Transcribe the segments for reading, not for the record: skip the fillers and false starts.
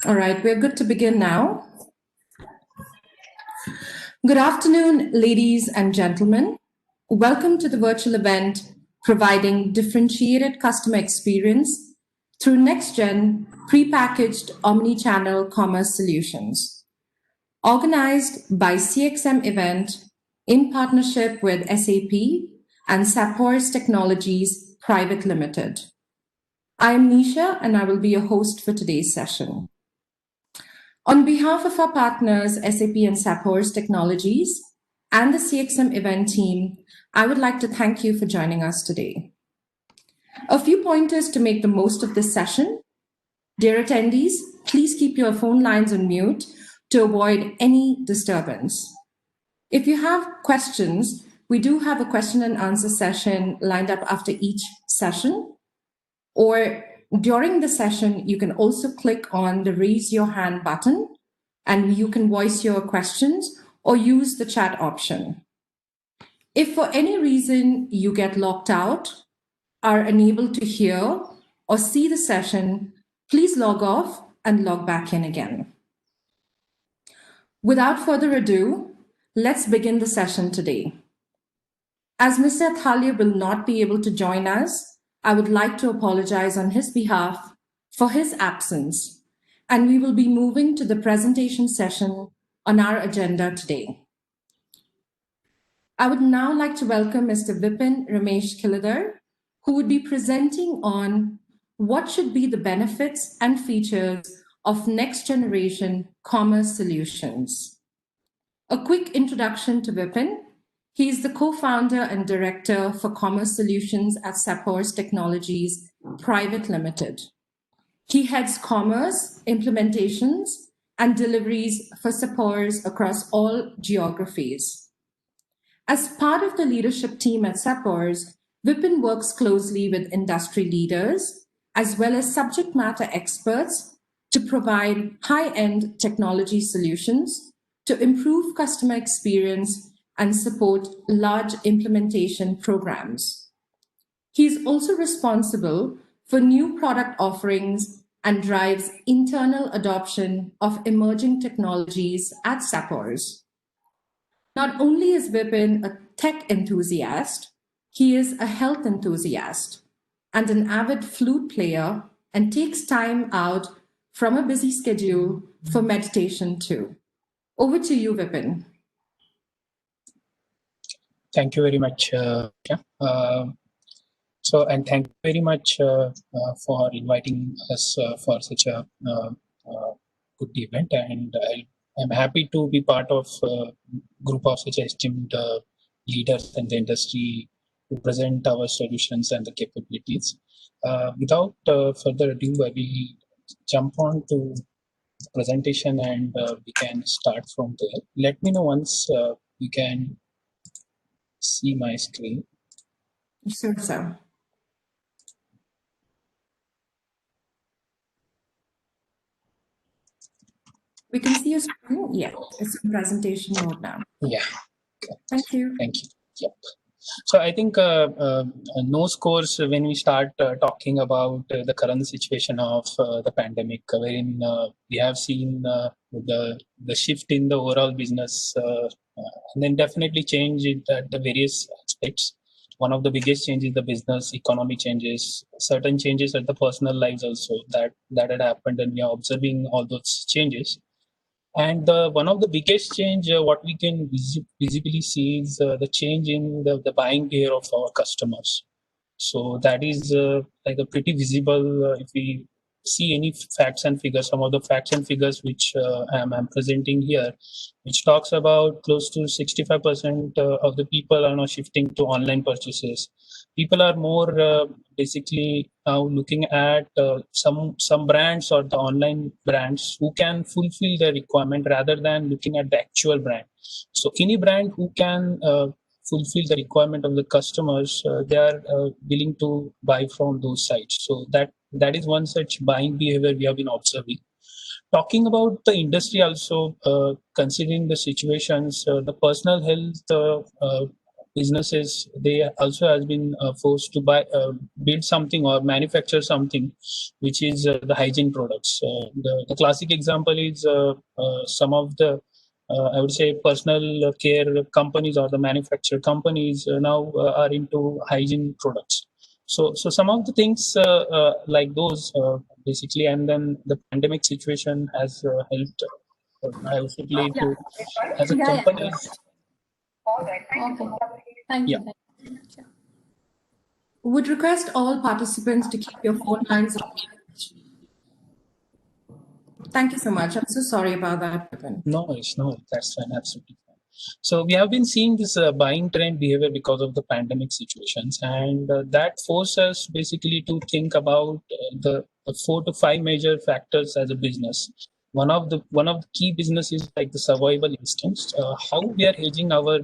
All right, we're good to begin now. Good afternoon, ladies and gentlemen. Welcome to the virtual event providing differentiated customer experience through NxtGen prepackaged omnichannel commerce solutions. Organized by CXM Event in partnership with SAP and Sapours Technologies Private Limited. I am Nisha and I will be your host for today's session. On behalf of our partners, SAP and Sapours Technologies, and the CXM event team, I would like to thank you for joining us today. A few pointers to make the most of this session. Dear attendees, please keep your phone lines on mute to avoid any disturbance. If you have questions, we do have a question and answer session lined up after each session, or during the session, you can also click on the raise your hand button and you can voice your questions or use the chat option. If for any reason you get locked out, are unable to hear or see the session, please log off and log back in again. Without further ado, let's begin the session today. As Mr. Thalia will not be able to join us, I would like to apologize on his behalf for his absence, and we will be moving to the presentation session on our agenda today. I would now like to welcome Mr. VIPIN RAMESH KILLEDAR, who would be presenting on what should be the benefits and features of next generation commerce solutions. A quick introduction to VIPIN. He is the co-founder and director for commerce solutions at Sapours Technologies Private Limited. He heads commerce, implementations, and deliveries for Sapours across all geographies. As part of the leadership team at Sapours, VIPIN works closely with industry leaders, as well as subject matter experts to provide high-end technology solutions to improve customer experience and support large implementation programs. He is also responsible for new product offerings and drives internal adoption of emerging technologies at Sapours. Not only is VIPIN a tech enthusiast, he is a health enthusiast and an avid flute player and takes time out from a busy schedule for meditation too. Over to you, VIPIN. Thank you very much. And thank you very much for inviting us for such a good event. And I'm happy to be part of a group of such esteemed leaders in the industry to present our solutions and the capabilities. Without further ado, I will jump on to the presentation and we can start from there. Let me know once you can see my screen. Sure, sir. We can see your screen. Yeah, it's in presentation mode now. Yeah. Okay. Thank you. Thank you. Yep. So I think no scores when we start talking about the current situation of the pandemic, wherein we have seen the shift in the overall business, and then definitely change at the various aspects. One of the biggest changes, the business economy changes, certain changes at the personal lives also that had happened, and we are observing all those changes. And one of the biggest change, what we can visibly see is the change in the buying behavior of our customers. So that is like a pretty visible if we see any facts and figures, some of the facts and figures which I'm presenting here, which talks about close to 65% of the people are now shifting to online purchases. People are more basically now looking at some brands or the online brands who can fulfill their requirement rather than looking at the actual brand. So any brand who can fulfill the requirement of the customers, they are willing to buy from those sites. So that is one such buying behavior we have been observing. Talking about the industry also, considering the situations, the personal health businesses, they also has been forced to build something or manufacture something, which is the hygiene products. The classic example is some of the I would say personal care companies or the manufacturer companies now are into hygiene products. So some of the things like those basically, and then the pandemic situation has helped. I would say to as a company. All right. Thank you. Thank you. Would request all participants to keep your phone lines on mute. Thank you so much. I'm so sorry about that, VIPIN. No, that's fine, absolutely fine. So we have been seeing this buying trend behavior because of the pandemic situations, and that forces us basically to think about the 4 to 5 major factors as a business. One of the key businesses like the survival instincts, how we are hedging our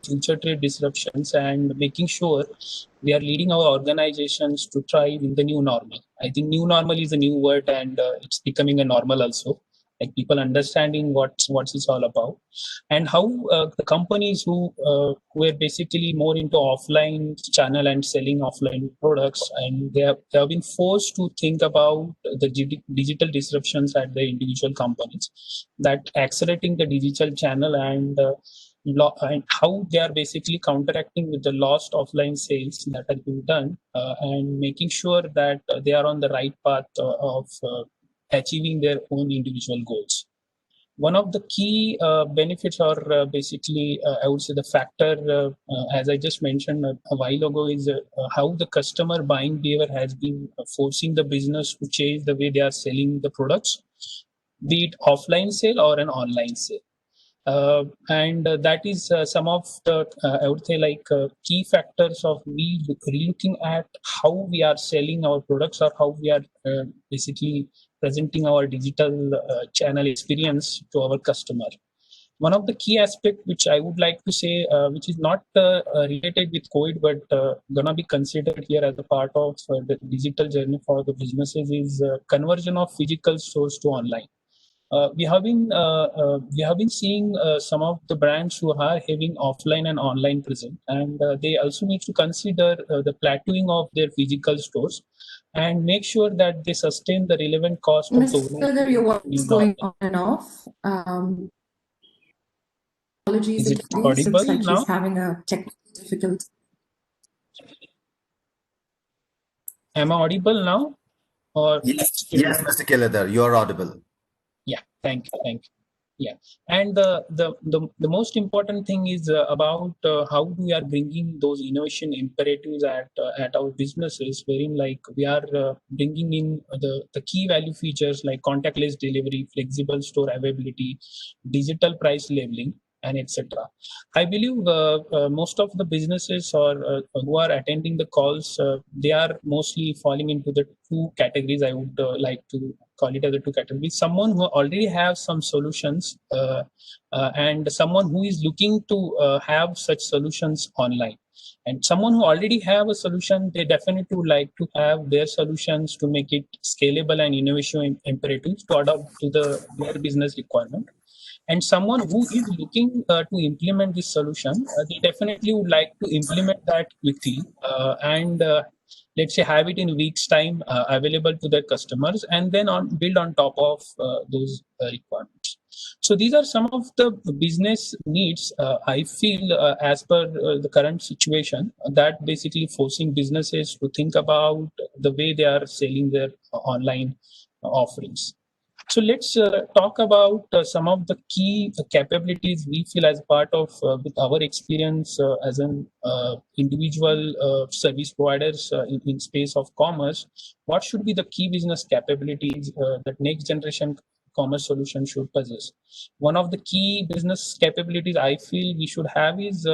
future trade disruptions and making sure we are leading our organizations to thrive in the new normal. I think new normal is a new word, and it's becoming a normal also. Like people understanding what's it's all about, and how the companies who were basically more into offline channel and selling offline products, and they have been forced to think about the digital disruptions at the individual companies, that accelerating the digital channel and how they are basically counteracting with the lost offline sales that have been done, and making sure that they are on the right path of achieving their own individual goals. One of the key benefits, or basically, I would say the factor, as I just mentioned a while ago, is how the customer buying behavior has been forcing the business to change the way they are selling the products, be it offline sale or an online sale. And that is some of the I would say like key factors of me relooking at how we are selling our products, or how we are basically presenting our digital channel experience to our customer. One of the key aspects which I would like to say, which is not related with COVID, but gonna be considered here as a part of the digital journey for the businesses, is conversion of physical stores to online. We have been seeing some of the brands who are having offline and online presence, and they also need to consider the plateauing of their physical stores and make sure that they sustain the relevant cost of the Mr. Your voice is going on and off. Apologies. Is it audible looks like now? he's having a technical difficulty. Am I audible now? Or yes, Mr. KILLEDAR, you are audible. Yeah, thank you. Yeah, and the most important thing is about how we are bringing those innovation imperatives at our businesses, wherein like we are bringing in the key value features like contactless delivery, flexible store availability, digital price labeling, and etc. I believe most of the businesses or who are attending the calls, they are mostly falling into the two categories. I would like to call it as the two categories: someone who already have some solutions, and someone who is looking to have such solutions online. And someone who already have a solution, they definitely would like to have their solutions to make it scalable and innovation imperatives to adapt to their business requirement. And someone who is looking to implement this solution, they definitely would like to implement that quickly, and let's say have it in a week's time available to their customers, and then build on top of those requirements. So these are some of the business needs, I feel, as per the current situation, that basically forcing businesses to think about the way they are selling their online offerings. So let's talk about some of the key capabilities we feel as part of with our experience as an individual service providers in space of commerce. What should be the key business capabilities that next generation commerce solution should possess? One of the key business capabilities I feel we should have is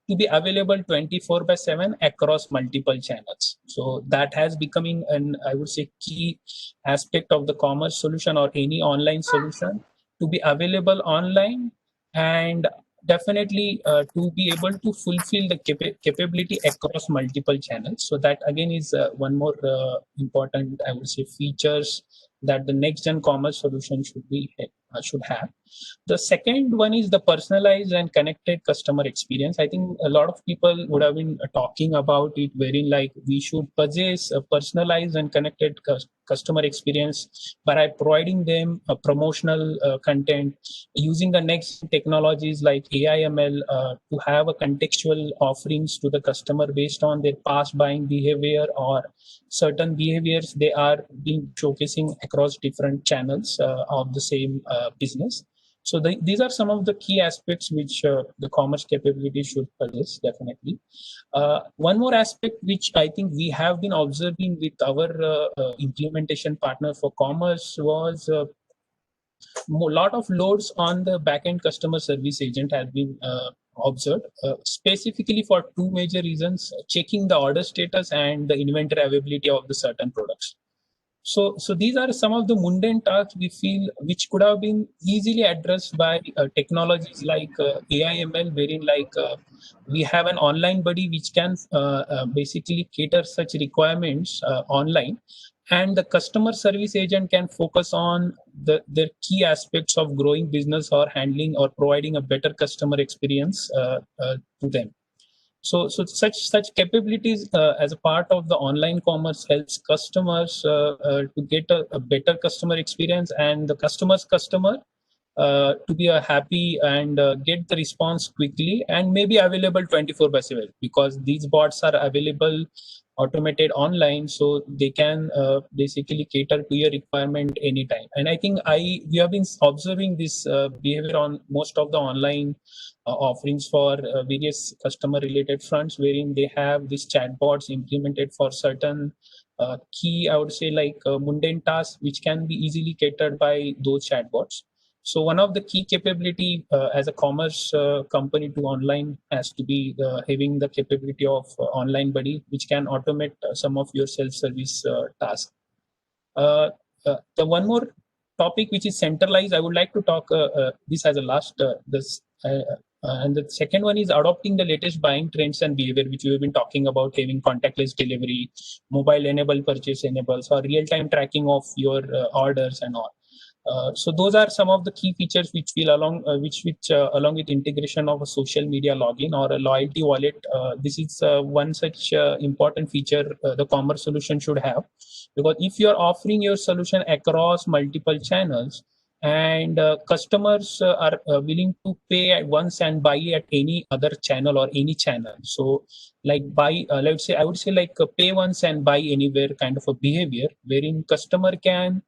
to be available 24/7 across multiple channels. So that has becoming an, I would say, key aspect of the commerce solution or any online solution, to be available online, and definitely to be able to fulfill the capability across multiple channels. So that again is one more important, I would say, features that the next gen commerce solution should be should have. The second one is the personalized and connected customer experience. I think a lot of people would have been talking about it, wherein like we should possess a personalized and connected customer experience by providing them a promotional content using the next technologies like AI ML to have a contextual offerings to the customer based on their past buying behavior or certain behaviors they are being showcasing across different channels of the same business. So these are some of the key aspects which the commerce capability should possess, definitely. One more aspect which I think we have been observing with our implementation partner for commerce was a lot of loads on the backend customer service agent has been observed, specifically for two major reasons: checking the order status and the inventory availability of the certain products. So these are some of the mundane tasks we feel which could have been easily addressed by technologies like AI ML, wherein like we have an online buddy which can basically cater such requirements online, and the customer service agent can focus on the key aspects of growing business or handling or providing a better customer experience to them. So such capabilities as a part of the online commerce helps customers to get a better customer experience, and the customer to be happy and get the response quickly and maybe available 24/7, because these bots are available automated online, so they can basically cater to your requirement anytime. And I think we have been observing this behavior on most of the online offerings for various customer related fronts, wherein they have these chatbots implemented for certain key, I would say, like mundane tasks which can be easily catered by those chatbots. So one of the key capability as a commerce company to online has to be having the capability of online buddy, which can automate some of your self-service tasks. The one more topic which is centralized, I would like to talk this as a last and the second one is adopting the latest buying trends and behavior, which we have been talking about, having contactless delivery, mobile enabled purchase enables, or real-time tracking of your orders and all. So those are some of the key features which will along with integration of a social media login or a loyalty wallet. This is one such important feature the commerce solution should have, because if you are offering your solution across multiple channels, and customers are willing to pay at once and buy at any other channel or any channel. So like buy, let's say, I would say like pay once and buy anywhere kind of a behavior, wherein customer can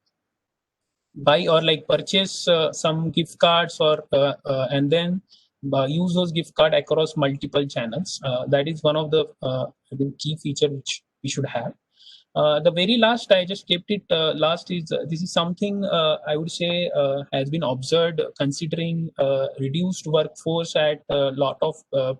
buy or like purchase some gift cards or and then use those gift card across multiple channels. That is one of the key feature which we should have. The very last, I just kept it last, is this is something I would say has been observed considering reduced workforce at a lot of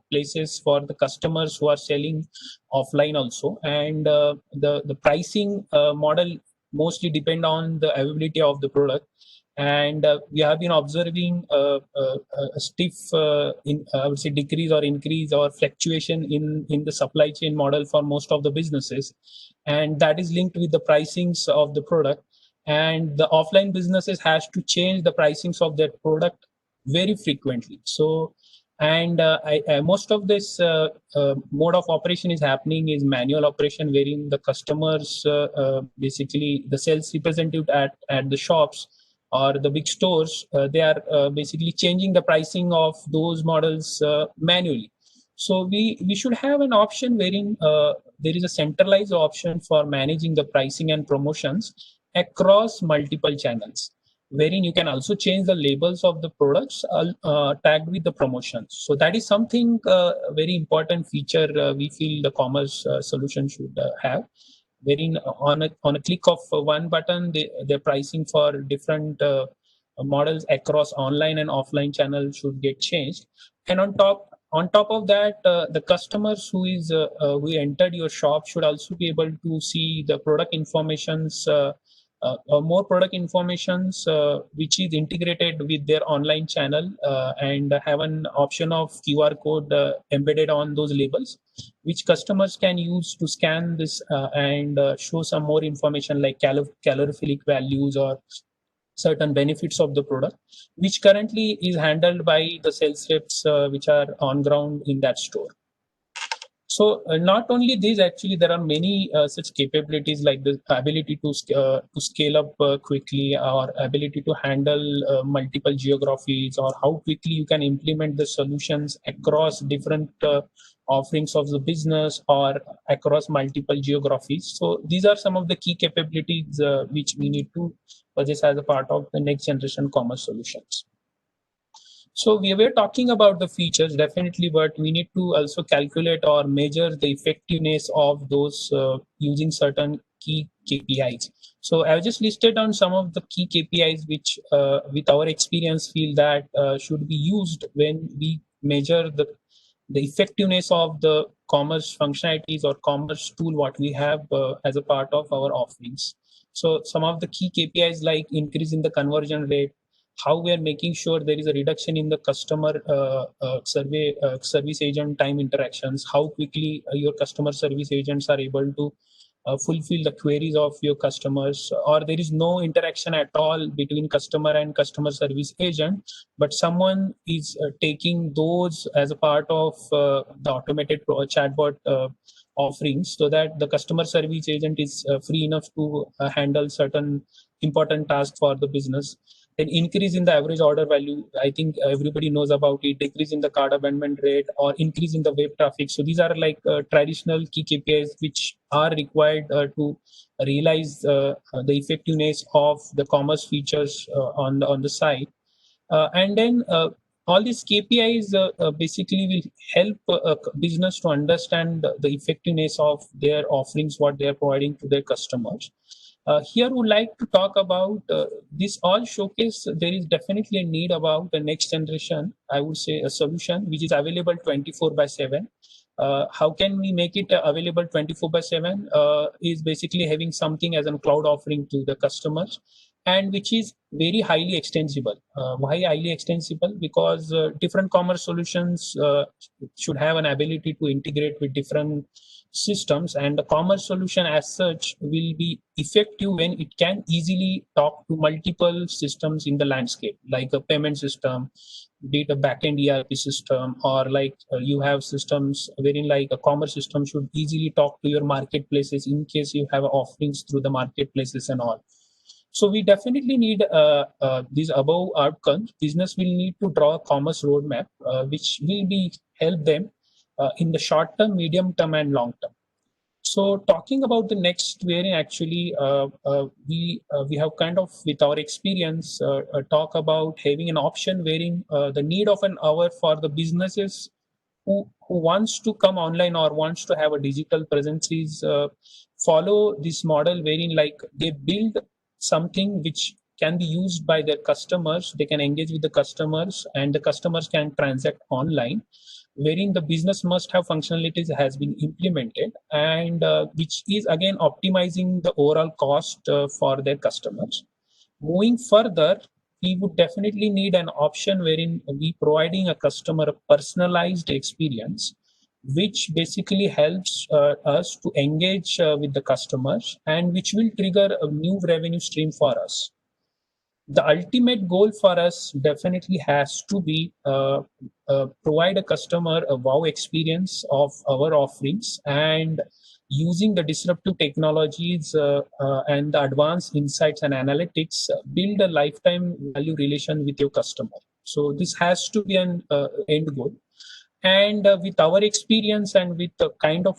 places for the customers who are selling offline also, and the pricing model mostly depend on the availability of the product. And we have been observing a stiff, I would say, decrease or increase or fluctuation in the supply chain model for most of the businesses, and that is linked with the pricings of the product. And the offline businesses has to change the pricings of their product very frequently. So, and most of this mode of operation is happening is manual operation, wherein the customers, basically the sales representative at the shops or the big stores, they are basically changing the pricing of those models manually. So we should have an option wherein there is a centralized option for managing the pricing and promotions across multiple channels, wherein you can also change the labels of the products tagged with the promotions. So that is something very important feature we feel the commerce solution should have, wherein on a click of one button, their pricing for different models across online and offline channels should get changed. And on top of that, the customers who entered your shop should also be able to see the product informations, more product informations which is integrated with their online channel, and have an option of QR code embedded on those labels, which customers can use to scan this and show some more information like calorific values or certain benefits of the product, which currently is handled by the sales reps which are on ground in that store. So not only these, actually, there are many such capabilities like the ability to scale up quickly, or ability to handle multiple geographies, or how quickly you can implement the solutions across different offerings of the business or across multiple geographies. So these are some of the key capabilities which we need to possess as a part of the next generation commerce solutions. So we were talking about the features, definitely, but we need to also calculate or measure the effectiveness of those using certain key KPIs. So I've just listed on some of the key KPIs which, with our experience, feel that should be used when we measure the effectiveness of the commerce functionalities or commerce tool what we have as a part of our offerings. So some of the key KPIs like increase in the conversion rate, how we are making sure there is a reduction in the customer service agent time interactions, how quickly your customer service agents are able to fulfill the queries of your customers, or there is no interaction at all between customer and customer service agent, but someone is taking those as a part of the automated chatbot offerings, so that the customer service agent is free enough to handle certain important tasks for the business. Then increase in the average order value, I think everybody knows about it. Decrease in the cart abandonment rate, or increase in the web traffic. So these are like traditional key KPIs which are required to realize the effectiveness of the commerce features on the site. And then all these KPIs basically will help business to understand the effectiveness of their offerings, what they are providing to their customers. Here would like to talk about this all showcase. There is definitely a need about the next generation, I would say, a solution which is available 24/7. How can we make it available 24/7 is basically having something as a cloud offering to the customers, and which is very highly extensible. Why highly extensible? Because different commerce solutions should have an ability to integrate with different systems, and the commerce solution as such will be effective when it can easily talk to multiple systems in the landscape, like a payment system, be it a backend ERP system, or like you have systems wherein like a commerce system should easily talk to your marketplaces in case you have offerings through the marketplaces and all. So we definitely need these above outcomes. Business will need to draw a commerce roadmap which will be help them in the short term, medium term, and long term. So talking about the next, wherein actually we have kind of, with our experience, talk about having an option wherein the need of an hour for the businesses who wants to come online or wants to have a digital presence is follow this model wherein like they build something which can be used by their customers. They can engage with the customers, and the customers can transact online, wherein the business must have functionalities has been implemented, and which is again optimizing the overall cost for their customers. Moving further, we would definitely need an option wherein we providing a customer a personalized experience, which basically helps us to engage with the customers, and which will trigger a new revenue stream for us. The ultimate goal for us definitely has to be provide a customer a wow experience of our offerings, and using the disruptive technologies and the advanced insights and analytics, build a lifetime value relation with your customer. So this has to be an end goal. And with our experience and with the kind of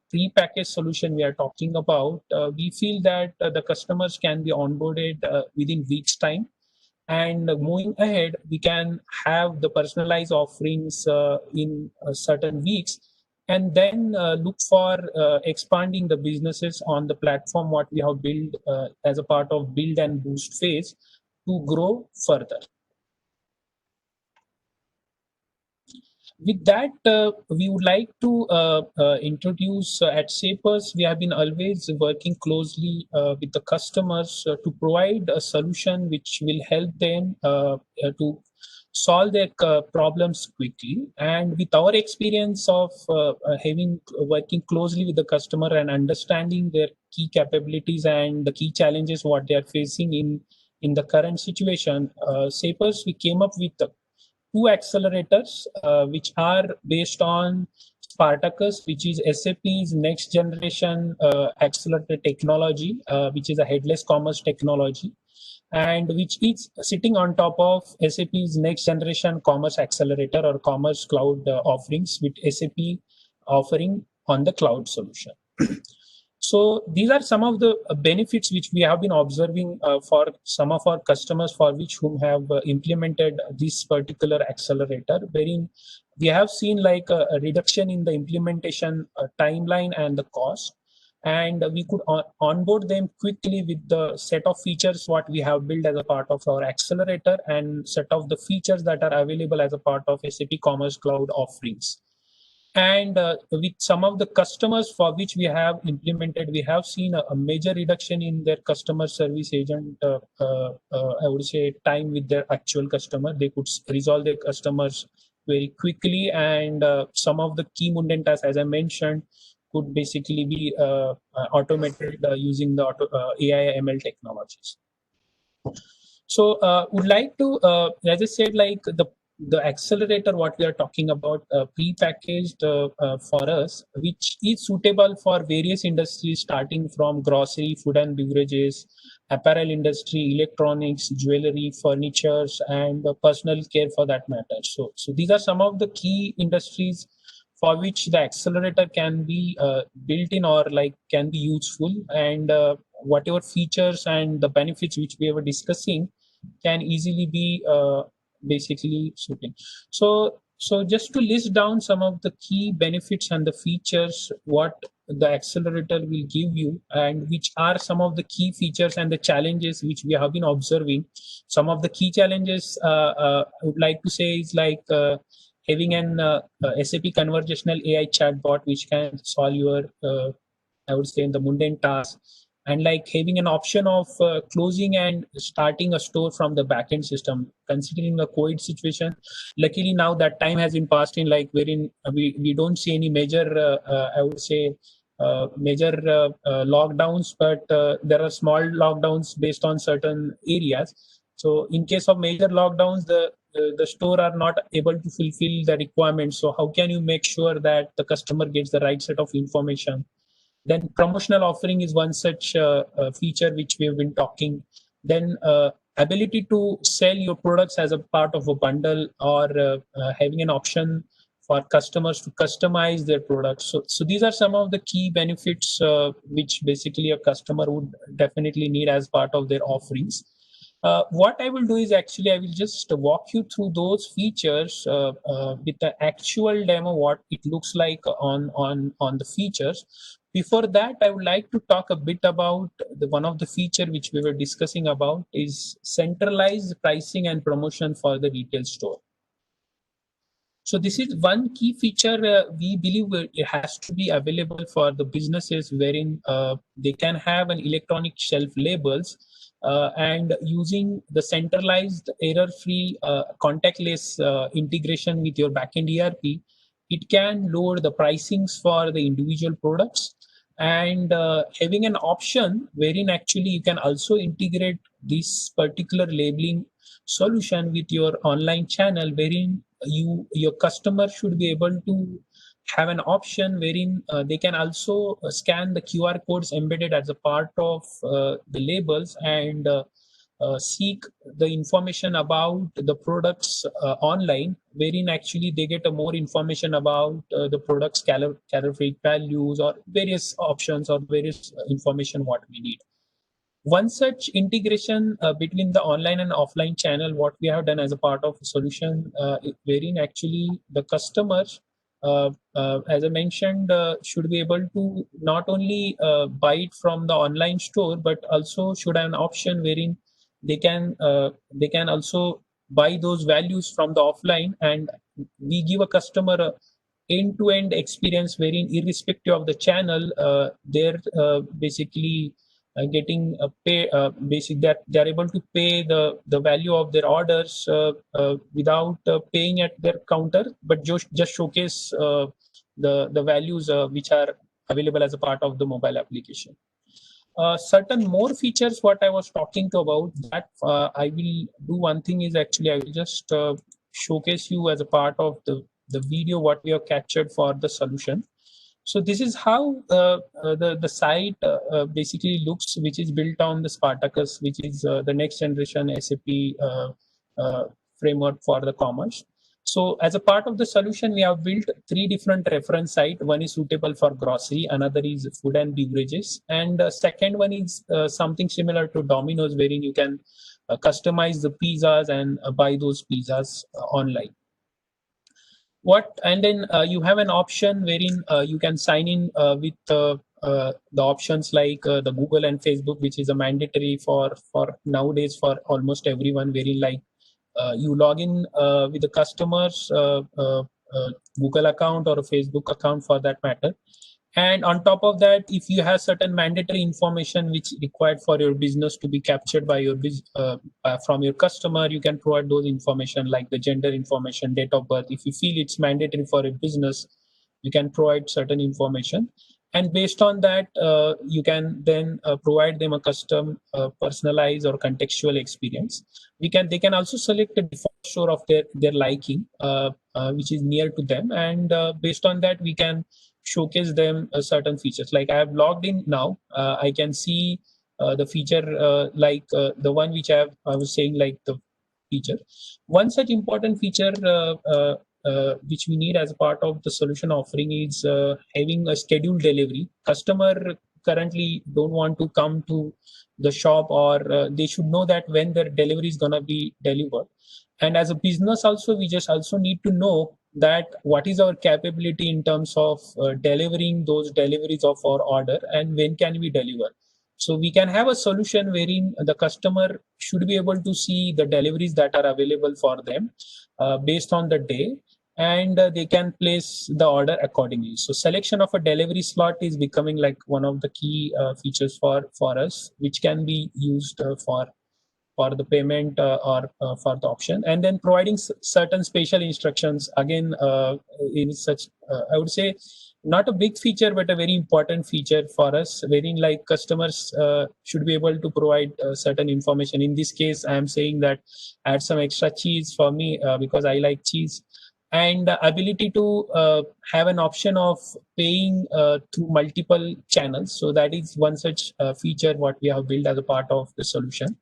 pre-packaged solution we are talking about, we feel that the customers can be onboarded within weeks' time. And moving ahead, we can have the personalized offerings in certain weeks, and then look for expanding the businesses on the platform what we have built as a part of build and boost phase to grow further. With that, we would like to introduce at Sapours, we have been always working closely with the customers to provide a solution which will help them to solve their problems quickly. And with our experience of working closely with the customer and understanding their key capabilities and the key challenges what they are facing in in the current situation, Sapours, we came up with two accelerators, which are based on Spartacus, which is SAP's next generation accelerator technology, which is a headless commerce technology, and which is sitting on top of SAP's next generation commerce accelerator or commerce cloud offerings, with SAP offering on the cloud solution. So these are some of the benefits which we have been observing for some of our customers for which whom have implemented this particular accelerator, wherein we have seen like a reduction in the implementation timeline and the cost, and we could onboard them quickly with the set of features what we have built as a part of our accelerator and set of the features that are available as a part of SAP Commerce Cloud offerings. And with some of the customers for which we have implemented, we have seen a major reduction in their customer service agent, I would say, time with their actual customer. They could resolve their customers very quickly, and some of the key mundane tasks, as I mentioned, could basically be automated using the AI ML technologies. So would like to, as I said, like the accelerator what we are talking about, pre-packaged for us, which is suitable for various industries starting from grocery, food and beverages, apparel industry, electronics, jewelry, furnitures, and personal care for that matter. So these are some of the key industries for which the accelerator can be built in or like can be useful, and whatever features and the benefits which we were discussing can easily be basically suiting. So just to list down some of the key benefits and the features what the accelerator will give you, and which are some of the key features and the challenges which we have been observing. Some of the key challenges I would like to say is like having an SAP conversational AI chatbot which can solve your I would say in the mundane tasks, and like having an option of closing and starting a store from the backend system. Considering the COVID situation, luckily now that time has been passed in, like wherein we don't see any major I would say major lockdowns, but there are small lockdowns based on certain areas. So in case of major lockdowns, the store are not able to fulfill the requirements. So how can you make sure that the customer gets the right set of information? Then promotional offering is one such feature which we have been talking. Then ability to sell your products as a part of a bundle, or having an option for customers to customize their products. So these are some of the key benefits which basically a customer would definitely need as part of their offerings. What I will do is actually I will just walk you through those features with the actual demo, what it looks like on the features. Before that, I would like to talk a bit about one of the feature which we were discussing about is centralized pricing and promotion for the retail store. So this is one key feature we believe it has to be available for the businesses, wherein they can have an electronic shelf labels and using the centralized error-free contactless integration with your backend ERP, it can lower the pricings for the individual products, and having an option wherein actually you can also integrate this particular labeling solution with your online channel, wherein your customer should be able to have an option wherein they can also scan the QR codes embedded as a part of the labels and seek the information about the products online, wherein actually they get a more information about the products calorific values or various options or various information what we need. One such integration between the online and offline channel, what we have done as a part of the solution, wherein actually the customers, as I mentioned, should be able to not only buy it from the online store, but also should have an option wherein they can also buy those values from the offline, and we give a customer a end-to-end experience wherein irrespective of the channel, they're basically getting a pay basic that they're able to pay the value of their orders without paying at their counter, but just showcase the values which are available as a part of the mobile application. Certain more features what I was talking to about that I will do one thing is actually I will just showcase you as a part of the video what we have captured for the solution. So this is how the site basically looks, which is built on the Spartacus, which is the next generation SAP framework for the commerce. So as a part of the solution, we have built 3 different reference sites. One is suitable for grocery, another is food and beverages, and the second one is something similar to Domino's, wherein you can customize the pizzas and buy those pizzas online. And then you have an option wherein you can sign in with the options like the Google and Facebook, which is a mandatory for nowadays for almost everyone, wherein like you log in with the customer's Google account or a Facebook account for that matter. And on top of that, if you have certain mandatory information which required for your business to be captured by your from your customer, you can provide those information like the gender information, date of birth. If you feel it's mandatory for a business, you can provide certain information. And based on that, you can then provide them a custom, personalized or contextual experience. They can also select a default store of their liking, which is near to them. And based on that, we can showcase them certain features. Like I have logged in now, I can see the feature like the one which I was saying, like the feature. One such important feature which we need as a part of the solution offering is having a scheduled delivery. Customer currently don't want to come to the shop, or they should know that when their delivery is going to be delivered. And as a business also, we just also need to know that what is our capability in terms of delivering those deliveries of our order and when can we deliver. So we can have a solution wherein the customer should be able to see the deliveries that are available for them based on the day, and they can place the order accordingly. So selection of a delivery slot is becoming like one of the key features for us, which can be used for the payment or for the option. And then providing certain special instructions, again in such I would say not a big feature but a very important feature for us, wherein like customers should be able to provide certain information. In this case, I am saying that add some extra cheese for me because I like cheese, and ability to have an option of paying through multiple channels. So that is one such feature what we have built as a part of the solution.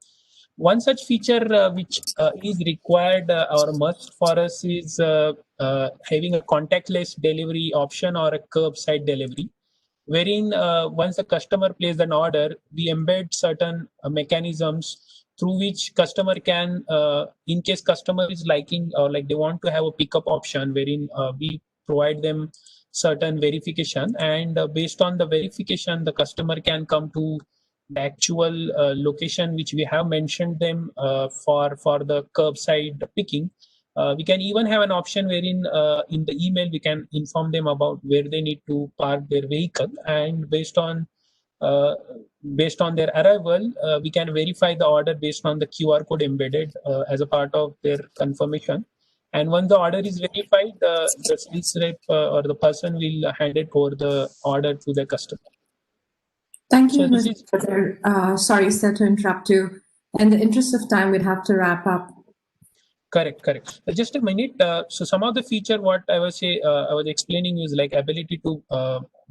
One such feature which is required or must for us is having a contactless delivery option or a curbside delivery, wherein once a customer places an order, we embed certain mechanisms through which customer can, in case customer is liking or like they want to have a pickup option, wherein we provide them certain verification, and based on the verification, the customer can come to the actual location which we have mentioned them for the curbside picking. We can even have an option wherein in the email we can inform them about where they need to park their vehicle, and based on their arrival, we can verify the order based on the QR code embedded as a part of their confirmation. And once the order is verified, the sales rep or the person will hand it over the order to the customer. Thank you, Mr. Setter. Sorry, sir, to interrupt you. In the interest of time, we'd have to wrap up. Correct. Just a minute. So some of the feature what I was explaining is like ability to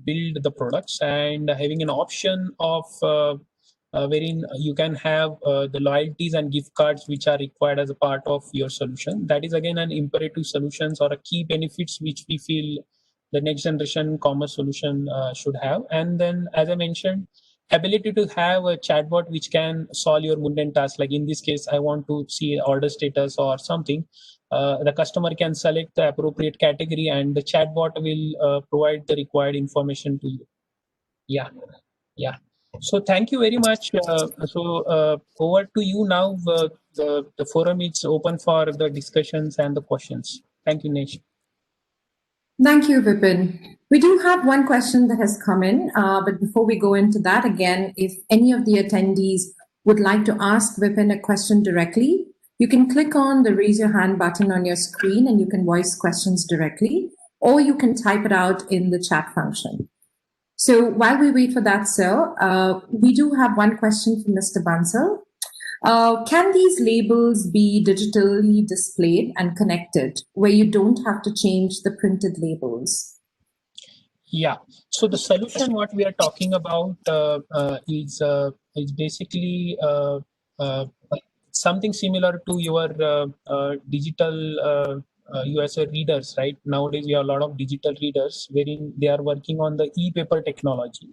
build the products and having an option of wherein you can have the loyalties and gift cards which are required as a part of your solution. That is again an imperative solutions or a key benefits which we feel the next generation commerce solution should have. And then, as I mentioned, ability to have a chatbot which can solve your mundane tasks. Like in this case, I want to see order status or something. The customer can select the appropriate category and the chatbot will provide the required information to you. Yeah. So thank you very much. Over to you now. The forum is open for the discussions and the questions. Thank you, Nesh. Thank you, VIPIN. We do have one question that has come in, but before we go into that, again, if any of the attendees would like to ask VIPIN a question directly, you can click on the raise your hand button on your screen and you can voice questions directly, or you can type it out in the chat function. So while we wait for that, sir, we do have one question from Mr. Bansal. Can these labels be digitally displayed and connected where you don't have to change the printed labels? Yeah. So the solution what we are talking about is basically something similar to your digital USA readers, right? Nowadays we have a lot of digital readers wherein they are working on the e-paper technology.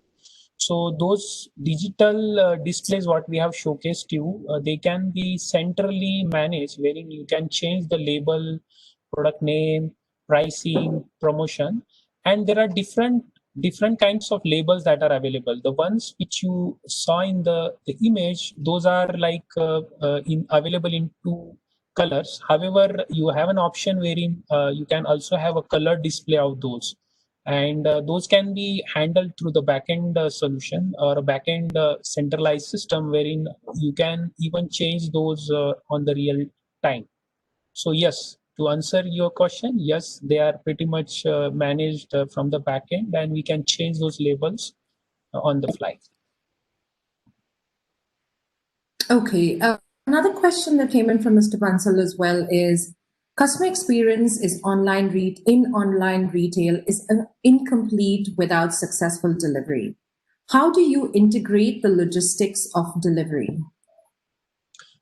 So those digital displays what we have showcased you, they can be centrally managed wherein you can change the label, product name, pricing, promotion, and there are different kinds of labels that are available. The ones which you saw in the image, those are like available in two colors. However, you have an option wherein you can also have a color display of those, and those can be handled through the backend solution or a backend centralized system wherein you can even change those on the real time. So yes, to answer your question, yes, they are pretty much managed from the backend, and we can change those labels on the fly. Okay. Another question that came in from Mr. Bansal as well is, customer experience in online retail is incomplete without successful delivery. How do you integrate the logistics of delivery?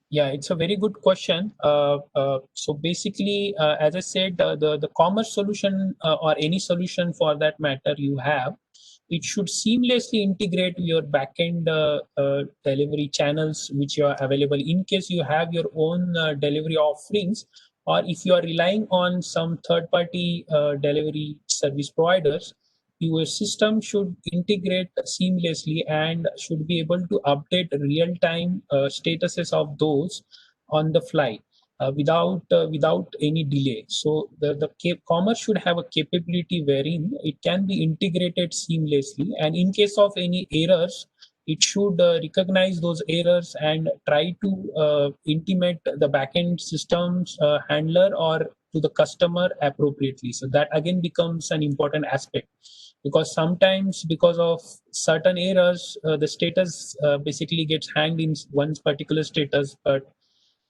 Yeah, it's a very good question. So basically, as I said, the commerce solution or any solution for that matter you have, it should seamlessly integrate your backend delivery channels which are available in case you have your own delivery offerings, or if you are relying on some third-party delivery service providers. Your system should integrate seamlessly and should be able to update real-time statuses of those on the fly without any delay. So the commerce should have a capability wherein it can be integrated seamlessly, and in case of any errors, it should recognize those errors and try to intimate the backend systems handler or to the customer appropriately. So that again becomes an important aspect, because sometimes because of certain errors the status basically gets hanged in one particular status, but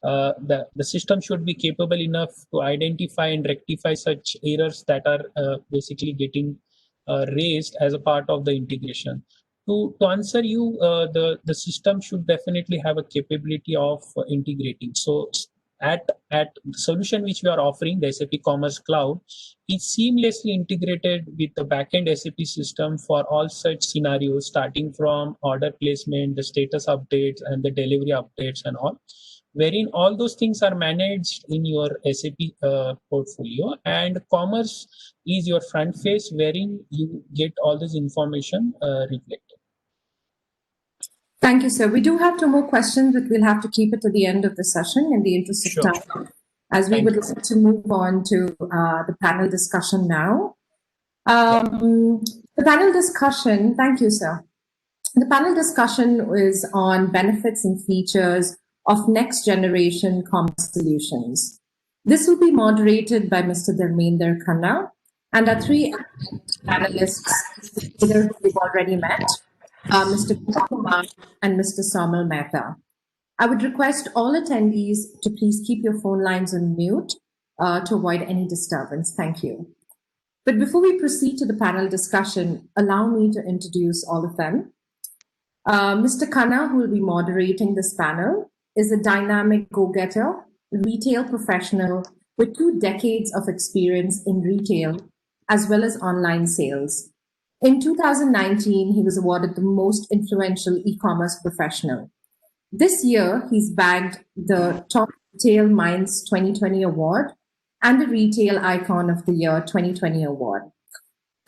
the system should be capable enough to identify and rectify such errors that are basically getting raised as a part of the integration. To answer you, the system should definitely have a capability of integrating. So at the solution which we are offering, the SAP Commerce Cloud, is seamlessly integrated with the backend SAP system for all such scenarios, starting from order placement, the status updates, and the delivery updates and all, wherein all those things are managed in your SAP portfolio, and commerce is your front face wherein you get all this information reflected. Thank you, sir. We do have two more questions, but we'll have to keep it to the end of the session in the interest Sure. of time, as we would like to move on to the panel discussion now. The panel discussion, thank you, sir. The panel discussion is on benefits and features of next generation commerce solutions. This will be moderated by Mr. Dharmender Khanna, and our three panelists, either who we've already met, Mr. Kumar and Mr. Sommel Mehta. I would request all attendees to please keep your phone lines on mute to avoid any disturbance. Thank you. But before we proceed to the panel discussion, allow me to introduce all of them. Mr. Khanna, who will be moderating this panel, is a dynamic go-getter, retail professional with 2 decades of experience in retail as well as online sales. In 2019, he was awarded the most influential e-commerce professional. This year, he's bagged the Top Retail Minds 2020 award and the Retail Icon of the Year 2020 award,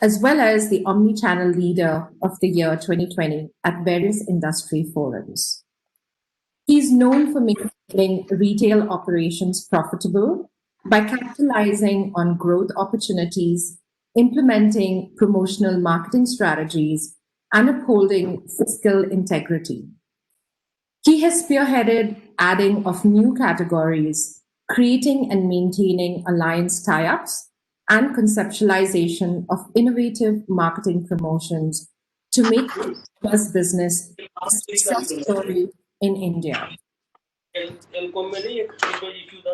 as well as the Omnichannel Leader of the Year 2020 at various industry forums. He's known for making retail operations profitable by capitalizing on growth opportunities, implementing promotional marketing strategies, and upholding fiscal integrity. He has spearheaded adding of new categories, creating and maintaining alliance tie-ups, and conceptualization of innovative marketing promotions to make e-commerce business a success story in India.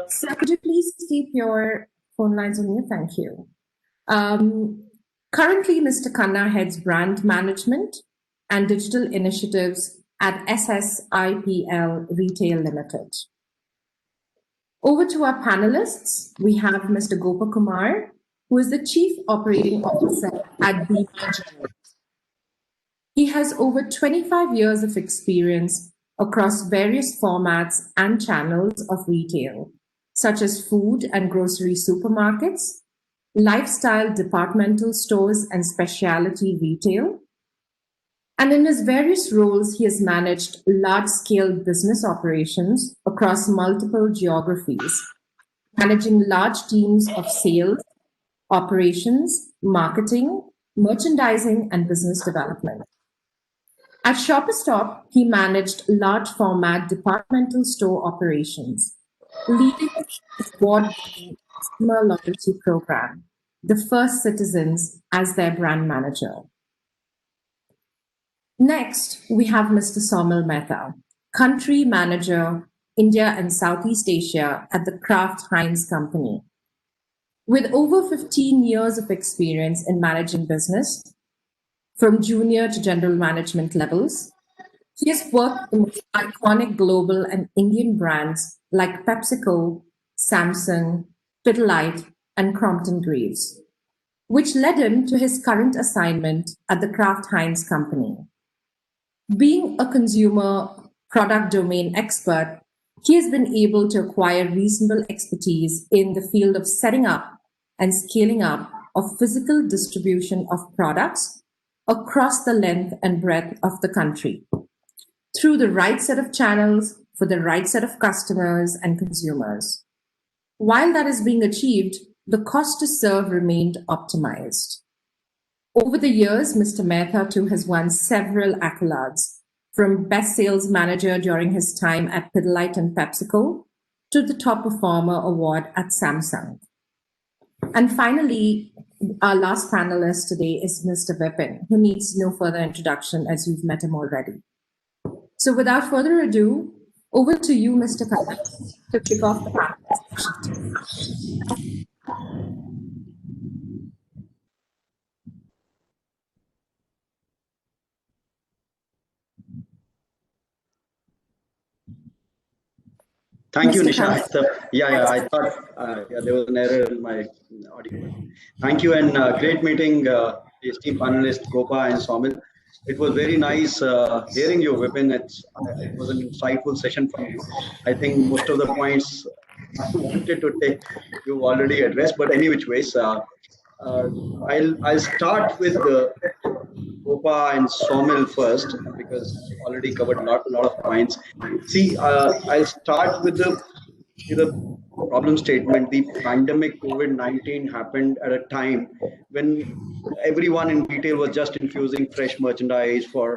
Sir, could you please keep your phone lines on mute? Thank you. Currently, Mr. Khanna heads brand management and digital initiatives at SSIPL Retail Limited. Over to our panelists, we have Mr. Gopakumar, who is the Chief Operating Officer at VIPIN. He has over 25 years of experience across various formats and channels of retail, such as food and grocery supermarkets, lifestyle departmental stores and specialty retail. And in his various roles, he has managed large-scale business operations across multiple geographies, managing large teams of sales, operations, marketing, merchandising, and business development. At Shoppers Stop, he managed large format departmental store operations, leading his award-winning customer loyalty program, the First Citizens, as their brand manager. Next, we have Mr. Sommel Mehta, Country Manager, India and Southeast Asia at the Kraft Heinz Company. With over 15 years of experience in managing business, from junior to general management levels, he has worked with iconic global and Indian brands like PepsiCo, Samsung, Pidilite, and Crompton Greaves, which led him to his current assignment at the Kraft Heinz Company. Being a consumer product domain expert, he has been able to acquire reasonable expertise in the field of setting up and scaling up of physical distribution of products across the length and breadth of the country through the right set of channels for the right set of customers and consumers. While that is being achieved, the cost to serve remained optimized. Over the years, Mr. Mehta too has won several accolades, from Best Sales Manager during his time at Pidilite and PepsiCo to the Top Performer Award at Samsung. And finally, our last panelist today is Mr. VIPIN, who needs no further introduction as you've met him already. So without further ado, over to you, Mr. Khanna, to kick off the panel discussion. Thank you, Mr. Nisha. Yeah, I thought there was an error in my audio. Thank you, and great meeting the esteemed panelists Gopa and Sommel. It was very nice hearing you, VIPIN. It was an insightful session from you. I think most of the points I wanted to take you already addressed, but any which ways, I'll start with Gopa and Sommel first, because you already covered a lot of points. See, I'll start with the problem statement. The pandemic COVID-19 happened at a time when everyone in retail was just infusing fresh merchandise for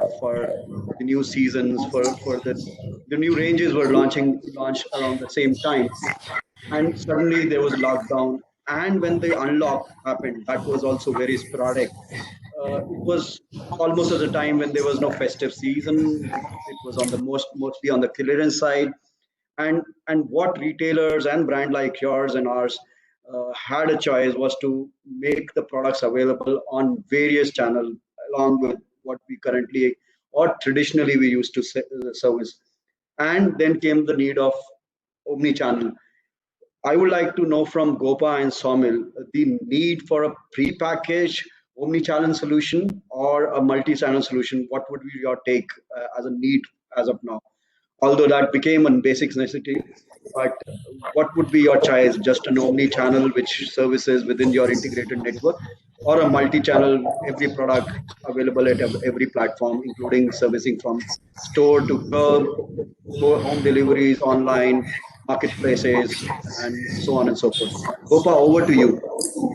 the new seasons, for the new ranges were launched around the same time, and suddenly there was lockdown. And when the unlock happened, that was also very sporadic. It was almost at a time when there was no festive season. It was on the mostly on the clearance side, and what retailers and brand like yours and ours had a choice was to make the products available on various channels, along with what we currently or traditionally we used to service. And then came the need of omnichannel. I would like to know from Gopa and Sommel the need for a pre-packaged omni-channel solution or a multi-channel solution. What would be your take as a need as of now? Although that became a basic necessity, but what would be your choice? Just an omni-channel which services within your integrated network, or a multi-channel, every product available at every platform, including servicing from store to curb, home deliveries, online, marketplaces, and so on and so forth. Gopa, over to you.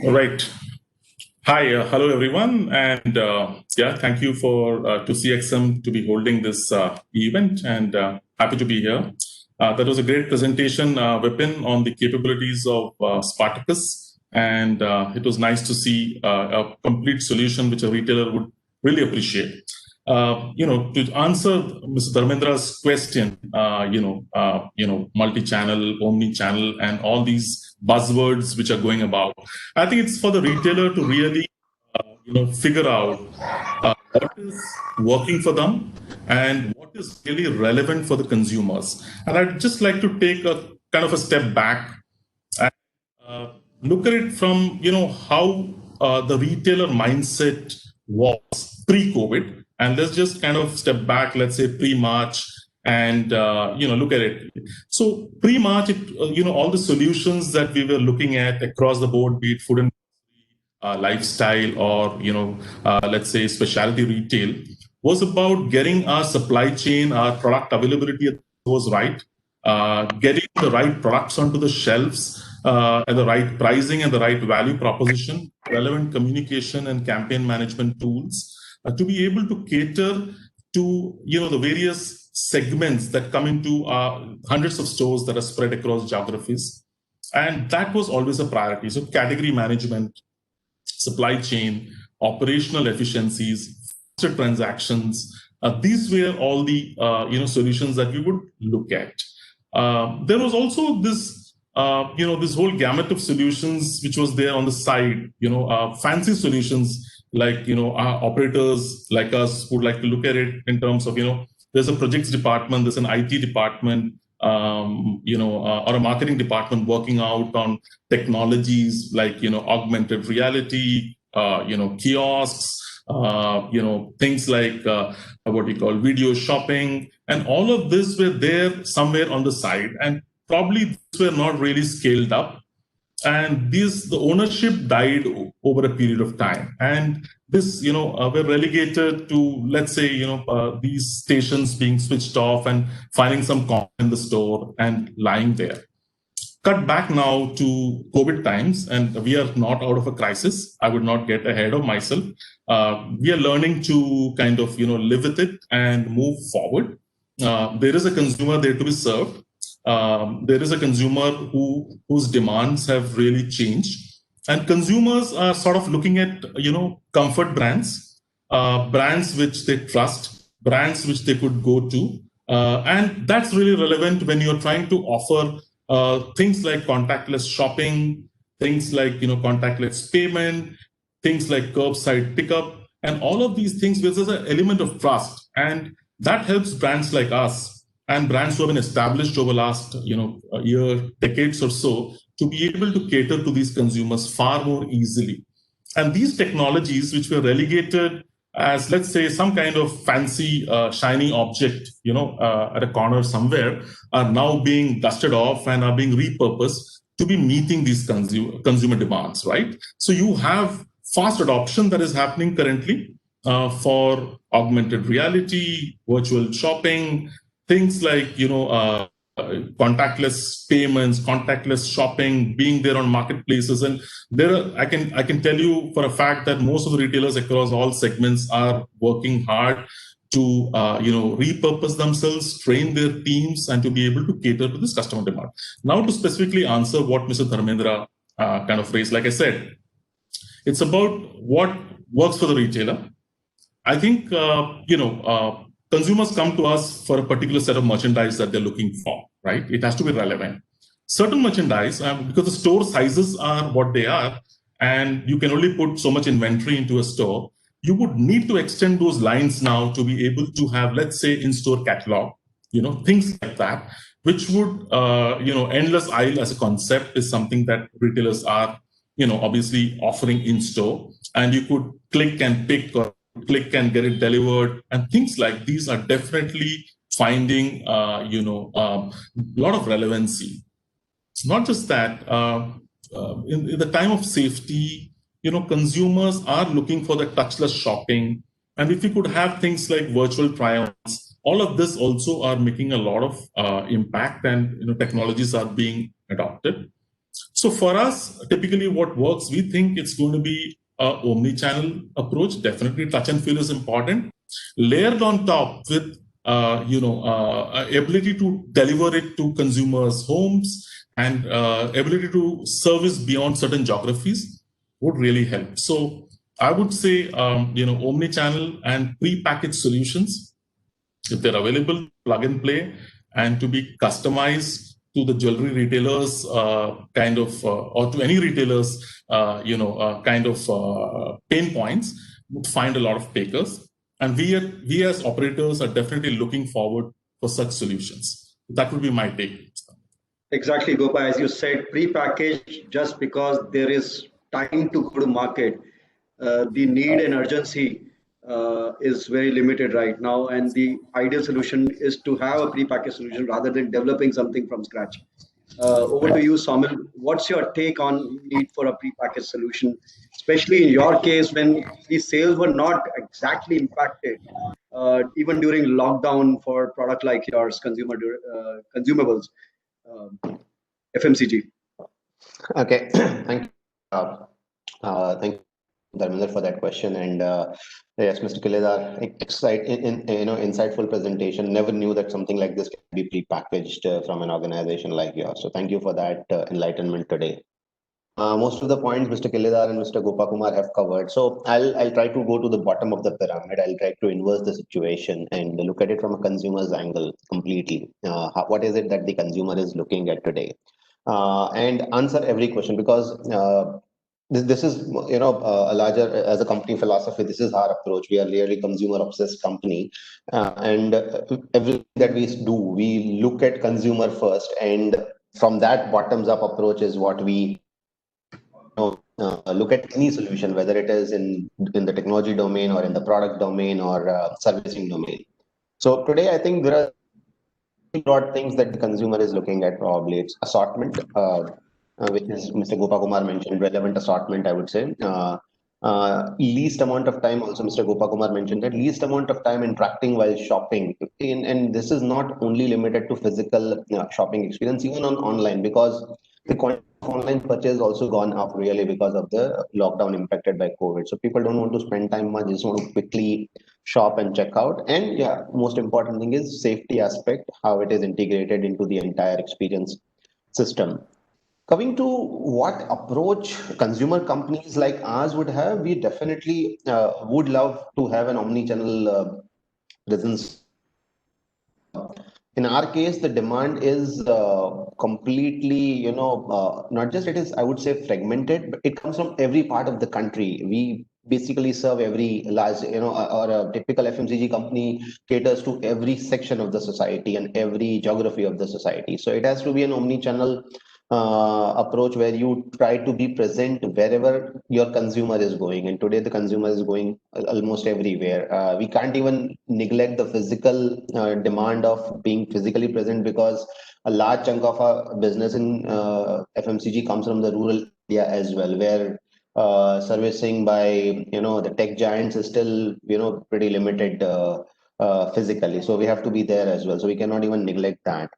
All right. Hi, hello everyone, and yeah, thank you for to CXM to be holding this event, and happy to be here. That was a great presentation, VIPIN, on the capabilities of Spartacus, and it was nice to see a complete solution which a retailer would really appreciate. To answer Mr. Dharmendra's question, multi-channel, omni-channel, and all these buzzwords which are going about, I think it's for the retailer to really, figure out what is working for them and what is really relevant for the consumers. And I'd just like to take a kind of a step back and look at it from, how the retailer mindset was pre-COVID. And let's just kind of step back, let's say pre-March, and look at it. So pre-March, all the solutions that we were looking at across the board, be it food and lifestyle or let's say specialty retail, was about getting our supply chain, our product availability was right, getting the right products onto the shelves at the right pricing and the right value proposition, relevant communication and campaign management tools to be able to cater to the various segments that come into hundreds of stores that are spread across geographies. And that was always a priority. So category management, supply chain, operational efficiencies, faster transactions. These were all the solutions that we would look at. There was also this this whole gamut of solutions which was there on the side. Fancy solutions like our operators like us would like to look at it in terms of there's a projects department, there's an IT department, or a marketing department working out on technologies like, augmented reality, kiosks, things like what we call video shopping. And all of this were there somewhere on the side. And probably these were not really scaled up. And the ownership died over a period of time. And this, were relegated to, let's say, these stations being switched off and finding some content in the store and lying there. Cut back now to COVID times, and we are not out of a crisis. I would not get ahead of myself. We are learning to kind of, live with it and move forward. There is a consumer there to be served. There is a consumer whose demands have really changed. And consumers are sort of looking at, comfort brands, brands which they trust, brands which they could go to. And that's really relevant when you're trying to offer things like contactless shopping, things like, contactless payment, things like curbside pickup, and all of these things where there's an element of trust. And that helps brands like us and brands who have been established over last, year, decades or so, to be able to cater to these consumers far more easily. And these technologies, which were relegated as, let's say, some kind of fancy, shiny object, at a corner somewhere, are now being dusted off and are being repurposed to be meeting these consumer demands, right? So you have fast adoption that is happening currently for augmented reality, virtual shopping, things like, contactless payments, contactless shopping, being there on marketplaces. And I can tell you for a fact that most of the retailers across all segments are working hard to repurpose themselves, train their teams, and to be able to cater to this customer demand. Now, to specifically answer what Mr. Dharmendra kind of raised, like I said, it's about what works for the retailer. I think consumers come to us for a particular set of merchandise that they're looking for, right? It has to be relevant. Certain merchandise, because the store sizes are what they are, and you can only put so much inventory into a store, you would need to extend those lines now to be able to have, let's say, in-store catalog, things like that, which would, endless aisle as a concept is something that retailers are, obviously offering in-store, and you could click and pick or click and get it delivered, and things like these are definitely finding a lot of relevancy. It's not just that in the time of safety, consumers are looking for the touchless shopping, and if you could have things like virtual try-ons, all of this also are making a lot of impact, and technologies are being adopted. So for us, typically what works, we think it's going to be omni-channel approach. Definitely touch and feel is important, layered on top with ability to deliver it to consumers' homes and ability to service beyond certain geographies would really help. So I would say, omni-channel and pre-packaged solutions, if they're available, plug and play, and to be customized to the jewelry retailers or to any retailers, pain points, would find a lot of takers. And we as operators are definitely looking forward for such solutions. That would be my take. Exactly, Gopa. As you said, pre-packaged, just because there is time to go to market, the need and urgency is very limited right now. And the ideal solution is to have a pre-packaged solution rather than developing something from scratch. Over to you, Sommel. What's your take on need for a pre-packaged solution, especially in your case when the sales were not exactly impacted, even during lockdown for product like yours, consumables, FMCG? Okay, thank you. Thank you, Dharmender, for that question. And yes, Mr. KILLEDAR, insightful presentation. Never knew that something like this can be pre-packaged from an organization like yours. So thank you for that enlightenment today. Most of the points Mr. KILLEDAR and Mr. Gopakumar have covered. So I'll try to go to the bottom of the pyramid. I'll try to inverse the situation and look at it from a consumer's angle completely. What is it that the consumer is looking at today? And answer every question, because this is a larger, as a company philosophy, this is our approach. We are really consumer obsessed company, and everything that we do, we look at consumer first, and from that bottoms up approach is what we look at any solution, whether it is in the technology domain or in the product domain or servicing domain. So today I think there are broad things that the consumer is looking at. Probably it's assortment, which is Mr. Gopakumar mentioned, relevant assortment, I would say. Least amount of time, also Mr. Gopakumar mentioned that least amount of time interacting while shopping. And this is not only limited to physical shopping experience, even on online, because the quantity of online purchase also gone up really because of the lockdown impacted by COVID. So people don't want to spend time much, just want to quickly shop and check out. And yeah, most important thing is safety aspect, how it is integrated into the entire experience system. Coming to what approach consumer companies like ours would have, we definitely would love to have an omni-channel presence. In our case, the demand is completely, not just it is, I would say, fragmented, but it comes from every part of the country. We basically serve every large, or a typical FMCG company caters to every section of the society and every geography of the society. So it has to be an omni-channel approach where you try to be present wherever your consumer is going. And today the consumer is going almost everywhere. We can't even neglect the physical demand of being physically present, because a large chunk of our business in FMCG comes from the rural area as well, where servicing by the tech giants is still pretty limited physically. So we have to be there as well. So we cannot even neglect that.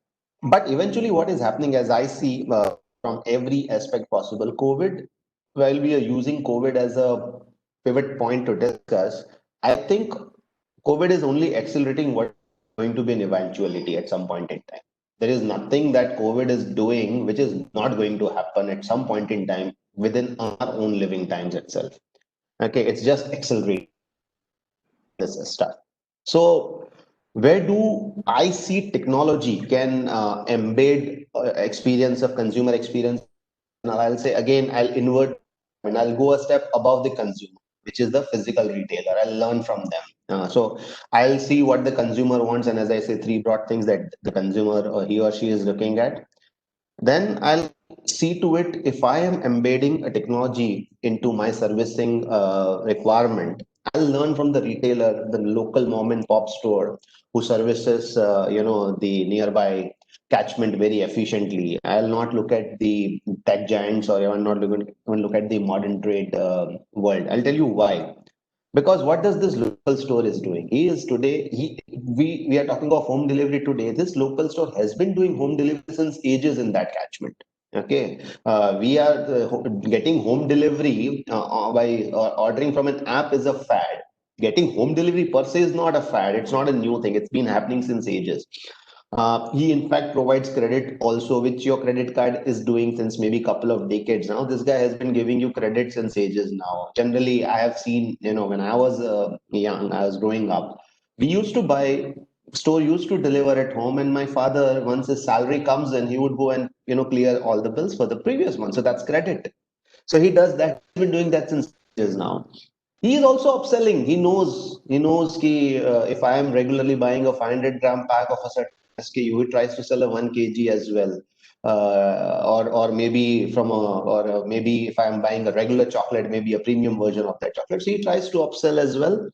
But eventually what is happening, as I see from every aspect possible, COVID, while we are using COVID as a pivot point to discuss, I think COVID is only accelerating what is going to be an eventuality at some point in time. There is nothing that COVID is doing which is not going to happen at some point in time within our own living times itself. Okay, it's just accelerating this stuff. So where do I see technology can embed experience of consumer experience? And I'll say again, I'll invert and I'll go a step above the consumer, which is the physical retailer. I'll learn from them. So I'll see what the consumer wants, and as I say, three broad things that the consumer or he or she is looking at. Then I'll see to it, if I am embedding a technology into my servicing requirement, I'll learn from the retailer, the local mom and pop store who services the nearby catchment very efficiently. I'll not look at the tech giants, or even not look at the modern trade world. I'll tell you why. Because what does this local store is doing? We are talking of home delivery today. This local store has been doing home delivery since ages in that catchment. Okay, we are getting home delivery by ordering from an app is a fad. Getting home delivery per se is not a fad. It's not a new thing. It's been happening since ages. He in fact provides credit also, which your credit card is doing since maybe a couple of decades now. This guy has been giving you credit since ages now. Generally, I have seen, when I was young, I was growing up, we used to buy, store used to deliver at home, and my father, once his salary comes in, he would go and clear all the bills for the previous month. So that's credit. So he does that. He's been doing that since ages now. He is also upselling. He knows ki, if I am regularly buying a 500-gram pack of a certain SKU, he tries to sell a 1 kg as well. Or maybe maybe if I'm buying a regular chocolate, maybe a premium version of that chocolate. So he tries to upsell as well.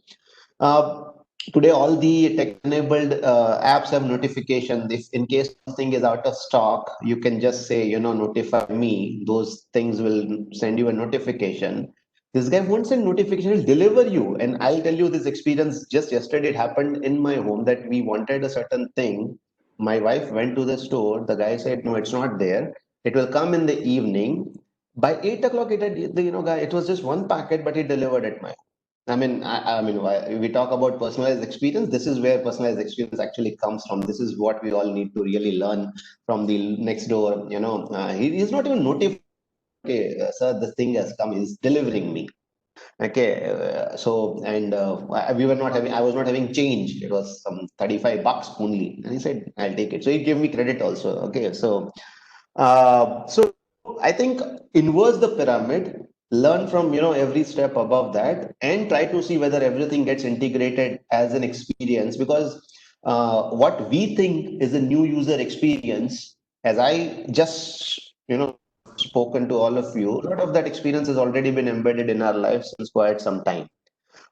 Today, all the tech-enabled apps have notification. If in case something is out of stock, you can just say, notify me. Those things will send you a notification. This guy won't send notification, he'll deliver you. And I'll tell you this experience just yesterday, it happened in my home that we wanted a certain thing. My wife went to the store. The guy said, no, it's not there. It will come in the evening. By 8 o'clock, it was just one packet, but he delivered at my home. I mean, we talk about personalized experience. This is where personalized experience actually comes from. This is what we all need to really learn from the next door. He's not even notified. Okay, sir, this thing has come. He's delivering me. Okay, we were not having. I was not having change. It was some $35 only, and he said, "I'll take it." So he gave me credit also. Okay, so I think inverse the pyramid, learn from every step above that, and try to see whether everything gets integrated as an experience. Because what we think is a new user experience, as I just spoken to all of you, a lot of that experience has already been embedded in our lives since quite some time.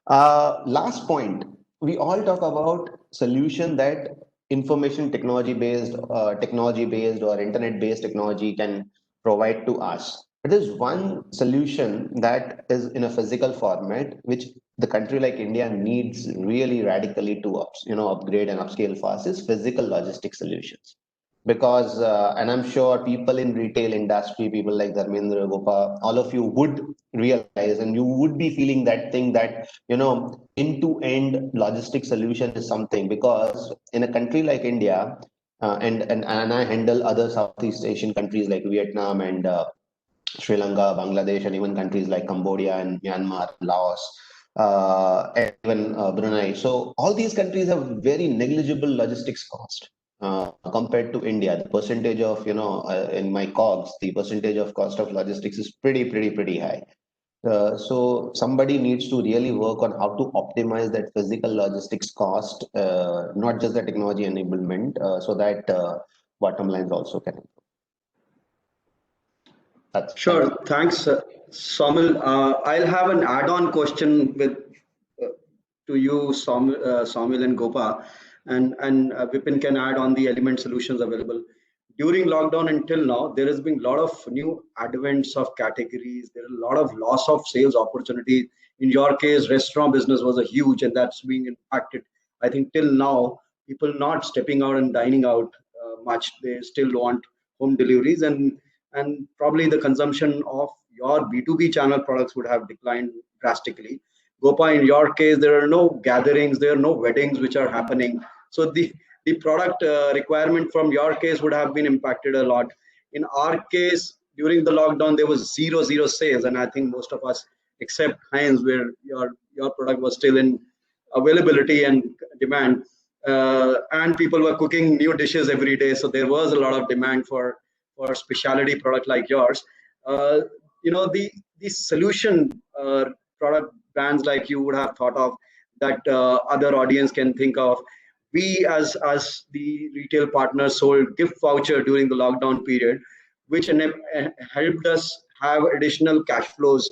Last point, we all talk about solution that information technology based or internet based technology can provide to us. But there's one solution that is in a physical format, which the country like India needs really radically to upgrade and upscale fast, is physical logistics solutions. Because and I'm sure people in retail industry, people like Dharmendra, Gopa, all of you would realize, and you would be feeling that thing that end-to-end logistics solution is something. Because in a country like India, and I handle other Southeast Asian countries like Vietnam and Sri Lanka, Bangladesh, and even countries like Cambodia and Myanmar, Laos, and even Brunei. So all these countries have very negligible logistics cost. Compared to India, the percentage of in my COGS, the percentage of cost of logistics is pretty high. So somebody needs to really work on how to optimize that physical logistics cost, not just the technology enablement, so that bottom lines also can improve. Sure, thanks, Sommel. I'll have an add-on question to you, Sommel and Gopa. And VIPIN can add on the element solutions available. During lockdown until now, there has been a lot of new advents of categories. There are a lot of loss of sales opportunity. In your case, restaurant business was a huge, and that's being impacted. I think till now, people not stepping out and dining out much. They still want home deliveries, and probably the consumption of your B2B channel products would have declined drastically. Gopa, in your case, there are no gatherings, there are no weddings which are happening. So the product requirement from your case would have been impacted a lot. In our case, during the lockdown, there was zero sales, and I think most of us, except Heinz, where your product was still in availability and demand, and people were cooking new dishes every day. So there was a lot of demand for specialty product like yours. The solution product brands like you would have thought of that other audience can think of. We as the retail partners sold gift voucher during the lockdown period, which helped us have additional cash flows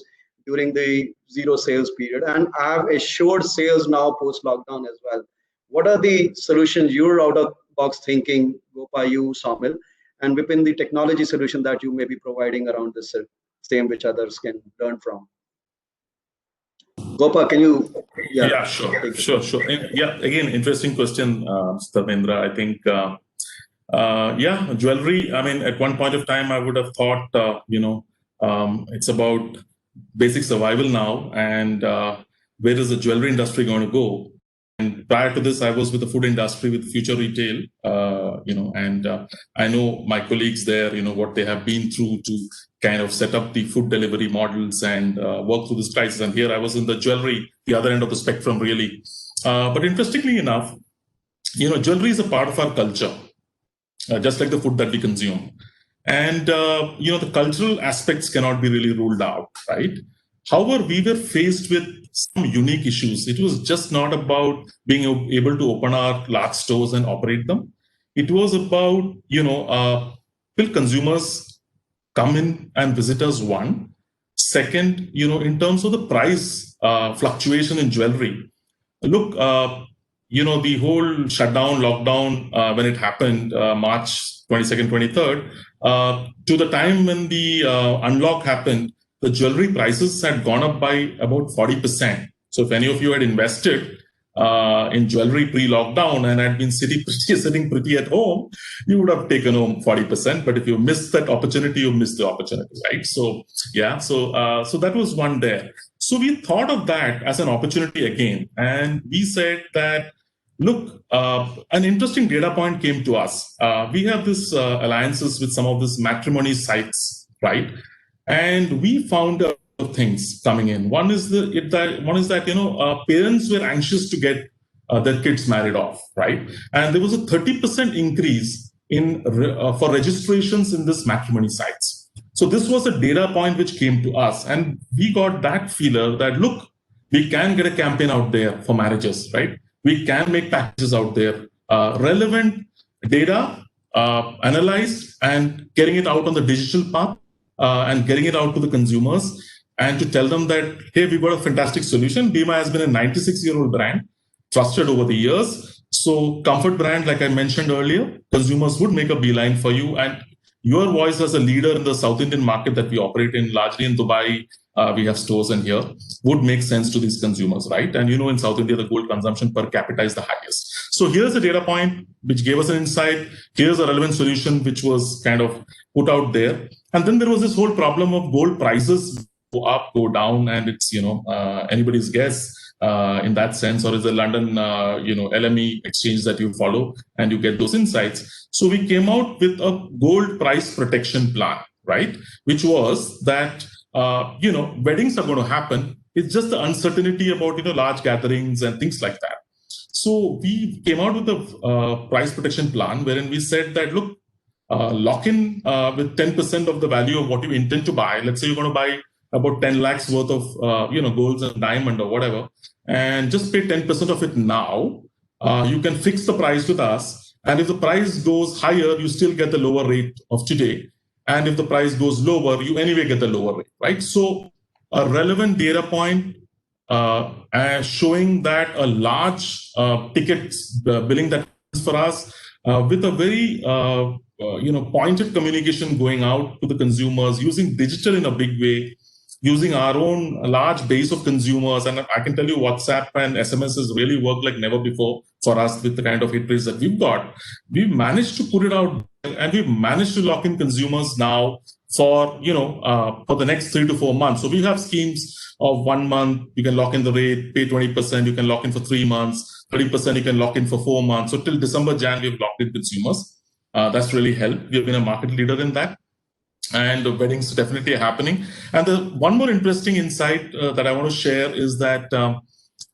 during the zero sales period, and have assured sales now post lockdown as well. What are the solutions you're out of box thinking, Gopa, you, Sommel, and within the technology solution that you may be providing around this same, which others can learn from? Gopa, can you? Yeah, sure. Yeah, again, interesting question, Dharmendra. I think, jewelry. I mean, at one point of time, I would have thought, it's about basic survival now, and where is the jewelry industry going to go? And prior to this, I was with the food industry with Future Retail, and I know my colleagues there, what they have been through to kind of set up the food delivery models and work through this crisis. And here I was in the jewelry, the other end of the spectrum, really. But interestingly enough, jewelry is a part of our culture, just like the food that we consume. And, the cultural aspects cannot be really ruled out, right? However, we were faced with some unique issues. It was just not about being able to open our large stores and operate them. It was about, will consumers come in and visit us, one. Second, in terms of the price fluctuation in jewelry. Look, the whole shutdown, lockdown, when it happened, March 22nd, 23rd, to the time when the unlock happened, the jewelry prices had gone up by about 40%. So if any of you had invested in jewelry pre-lockdown and had been sitting pretty at home, you would have taken home 40%. But if you missed that opportunity, you missed the opportunity, right? So yeah, so that was one there. So we thought of that as an opportunity again, and we said that, look, an interesting data point came to us. We have this alliances with some of these matrimony sites, right? And we found things coming in. One is that parents were anxious to get their kids married off, right? And there was a 30% increase in for registrations in this matrimony sites. So this was a data point which came to us, and we got that feeler that, look, we can get a campaign out there for marriages, right? We can make packages out there, relevant data, analyzed, and getting it out on the digital path, and getting it out to the consumers, and to tell them that, hey, we've got a fantastic solution. Bima has been a 96-year-old brand, trusted over the years. So comfort brand, like I mentioned earlier, consumers would make a beeline for you. And your voice as a leader in the South Indian market that we operate in, largely in Dubai, we have stores in here, would make sense to these consumers, right? And in South India, the gold consumption per capita is the highest. So here's a data point which gave us an insight. Here's a relevant solution which was kind of put out there. And then there was this whole problem of gold prices go up, go down, and it's, anybody's guess in that sense, or is the London, LME exchange that you follow, and you get those insights. So we came out with a gold price protection plan, right? Which was that, weddings are going to happen. It's just the uncertainty about, large gatherings and things like that. So we came out with a price protection plan wherein we said that, look, lock in with 10% of the value of what you intend to buy. Let's say you're going to buy about 10 lakhs worth of, golds and diamond or whatever, and just pay 10% of it now. You can fix the price with us. And if the price goes higher, you still get the lower rate of today. And if the price goes lower, you anyway get the lower rate, right? So a relevant data point showing that a large ticket billing that is for us with a very pointed communication going out to the consumers, using digital in a big way, using our own large base of consumers. And I can tell you WhatsApp and SMS has really worked like never before for us with the kind of hit rates that we've got. We've managed to put it out and we've managed to lock in consumers now for, for the next 3 to 4 months. So we have schemes of 1 month, you can lock in the rate, pay 20%, you can lock in for 3 months, 30% you can lock in for 4 months. So till December, Jan, we've locked in consumers. That's really helped. We've been a market leader in that. And the weddings definitely are happening. And the one more interesting insight that I want to share is that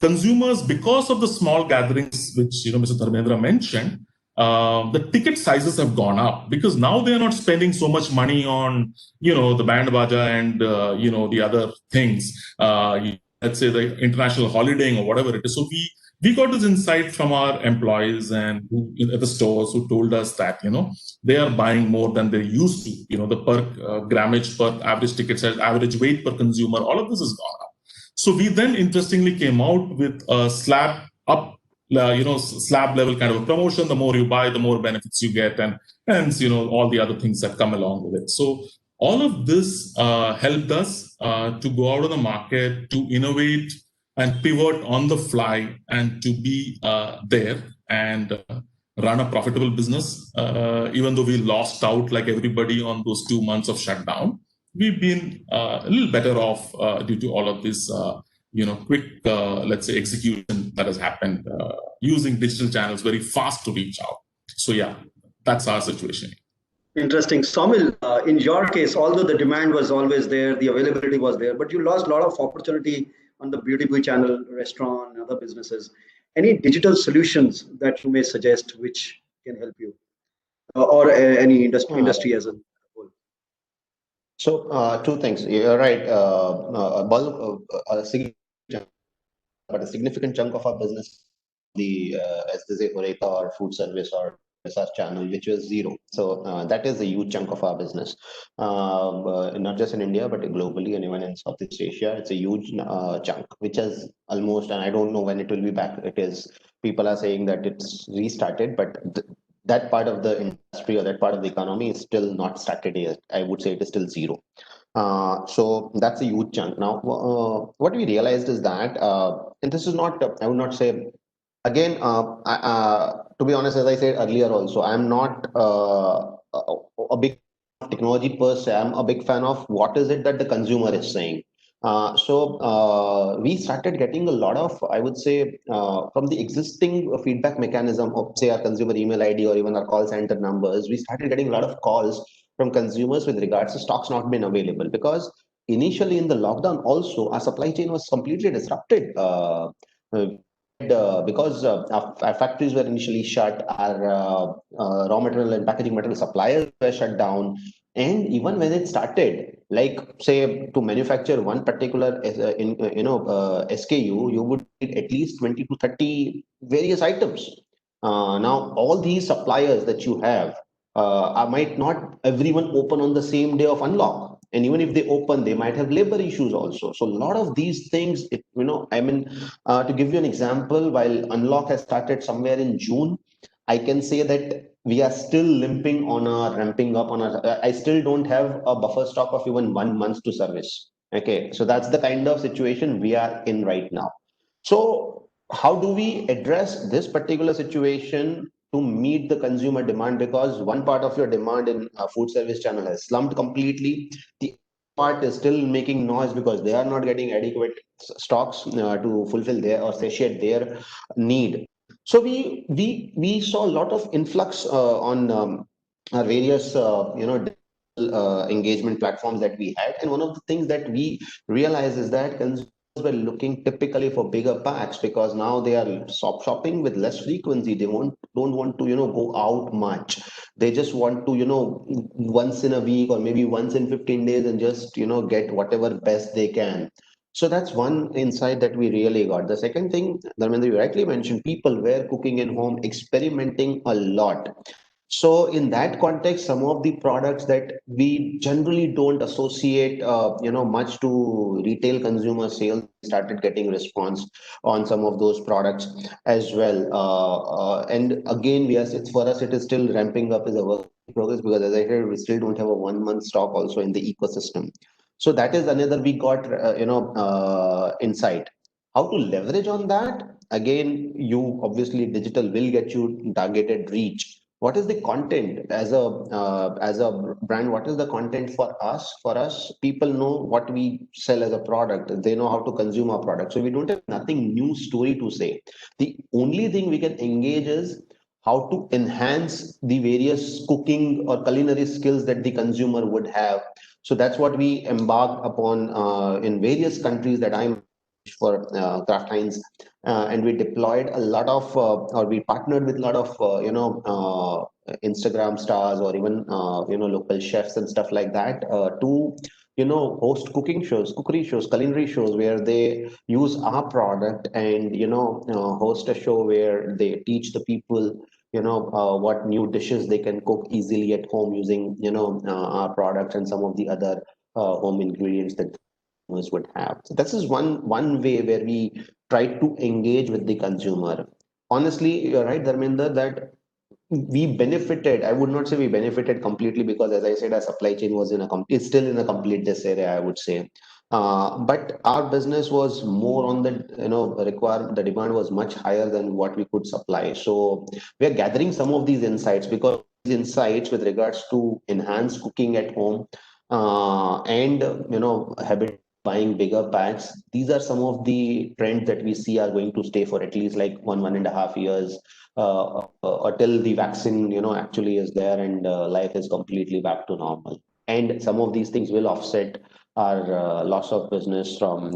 consumers, because of the small gatherings, which Mr. Dharmendra mentioned, the ticket sizes have gone up because now they are not spending so much money on, the band baja and, the other things. Let's say the international holidaying or whatever it is. So we got this insight from our employees and at the stores who told us that, they are buying more than they used to, the per grammage, per average ticket size, average weight per consumer, all of this has gone up. So we then interestingly came out with a slab up, slab level kind of a promotion. The more you buy, the more benefits you get, and all the other things that come along with it. So all of this helped us to go out of the market, to innovate and pivot on the fly, and to be there and run a profitable business. Even though we lost out like everybody on those 2 months of shutdown, we've been a little better off due to all of this, quick, let's say, execution that has happened using digital channels very fast to reach out. So yeah, That's our situation. Interesting. Sommel, in your case, although the demand was always there, the availability was there, but you lost a lot of opportunity on the beauty channel, restaurant, and other businesses. Any digital solutions that you may suggest which can help you, or any industry as a whole? So two things. You're right. But a significant chunk of our business, as they say, Horeca or food service or SaaS channel, which was zero. So that is a huge chunk of our business, not just in India, but globally and even in Southeast Asia. It's a huge chunk, which has almost, and I don't know when it will be back. It is, people are saying that it's restarted, but that part of the industry or that part of the economy is still not started yet. I would say it is still zero. So that's a huge chunk. Now, what we realized is that, and this is not, I would not say, again, to be honest, as I said earlier also, I'm not a big technology per se. I'm a big fan of what is it that the consumer is saying. So we started getting a lot of, I would say, from the existing feedback mechanism of, say, our consumer email ID or even our call center numbers, we started getting a lot of calls from consumers with regards to stocks not being available, because initially in the lockdown also our supply chain was completely disrupted, because our factories were initially shut, our raw material and packaging material suppliers were shut down, and even when it started, like say to manufacture one particular SKU, you would need at least 20 to 30 various items. Now all these suppliers that you have, might not everyone open on the same day of unlock, and even if they open, they might have labor issues also. So a lot of these things, to give you an example, while unlock has started somewhere in June, I can say that we are still limping on our ramping up on our, I still don't have a buffer stock of even 1 month to service. Okay, so that's the kind of situation we are in right now. So how do we address this particular situation to meet the consumer demand? Because one part of your demand in a food service channel has slumped completely. The part is still making noise because they are not getting adequate stocks to fulfill their or satiate their need. So we saw a lot of influx on our various engagement platforms that we had, and one of the things that we realized is that consumers were looking typically for bigger packs, because now they are shopping with less frequency. They don't want to go out much. They just want to once in a week or maybe once in 15 days and just get whatever best they can. So that's one insight that we really got. The second thing, Dharmendra, you rightly mentioned, people were cooking in home, experimenting a lot. So in that context, some of the products that we generally don't associate, much to retail consumer sales, started getting response on some of those products as well. And again, for us, it is still ramping up as a work in progress, because as I said, we still don't have a 1 month stock also in the ecosystem. So that is another we got, insight. How to leverage on that? Again, you obviously digital will get you targeted reach. What is the content as a brand? What is the content for us? For us, people know what we sell as a product. They know how to consume our product. So we don't have nothing new story to say. The only thing we can engage is how to enhance the various cooking or culinary skills that the consumer would have. So that's what we embarked upon in various countries that I'm for Kraft Heinz, and we deployed a lot of, or we partnered with a lot of, Instagram stars or even local chefs and stuff like that to host cooking shows, cookery shows, culinary shows, where they use our product and host a show where they teach the people what new dishes they can cook easily at home using our products and some of the other home ingredients that would have. So this is one way where we try to engage with the consumer. Honestly, you're right, Dharmender, that we benefited. I would not say we benefited completely, because as I said, our supply chain was it's still in a complete disarray, I would say. But our business was more on the the demand was much higher than what we could supply. So we are gathering some of these insights, because these insights with regards to enhanced cooking at home and habit buying bigger packs. These are some of the trends that we see are going to stay for at least like 1.5 years, or till the vaccine, actually is there and life is completely back to normal. And some of these things will offset our loss of business from,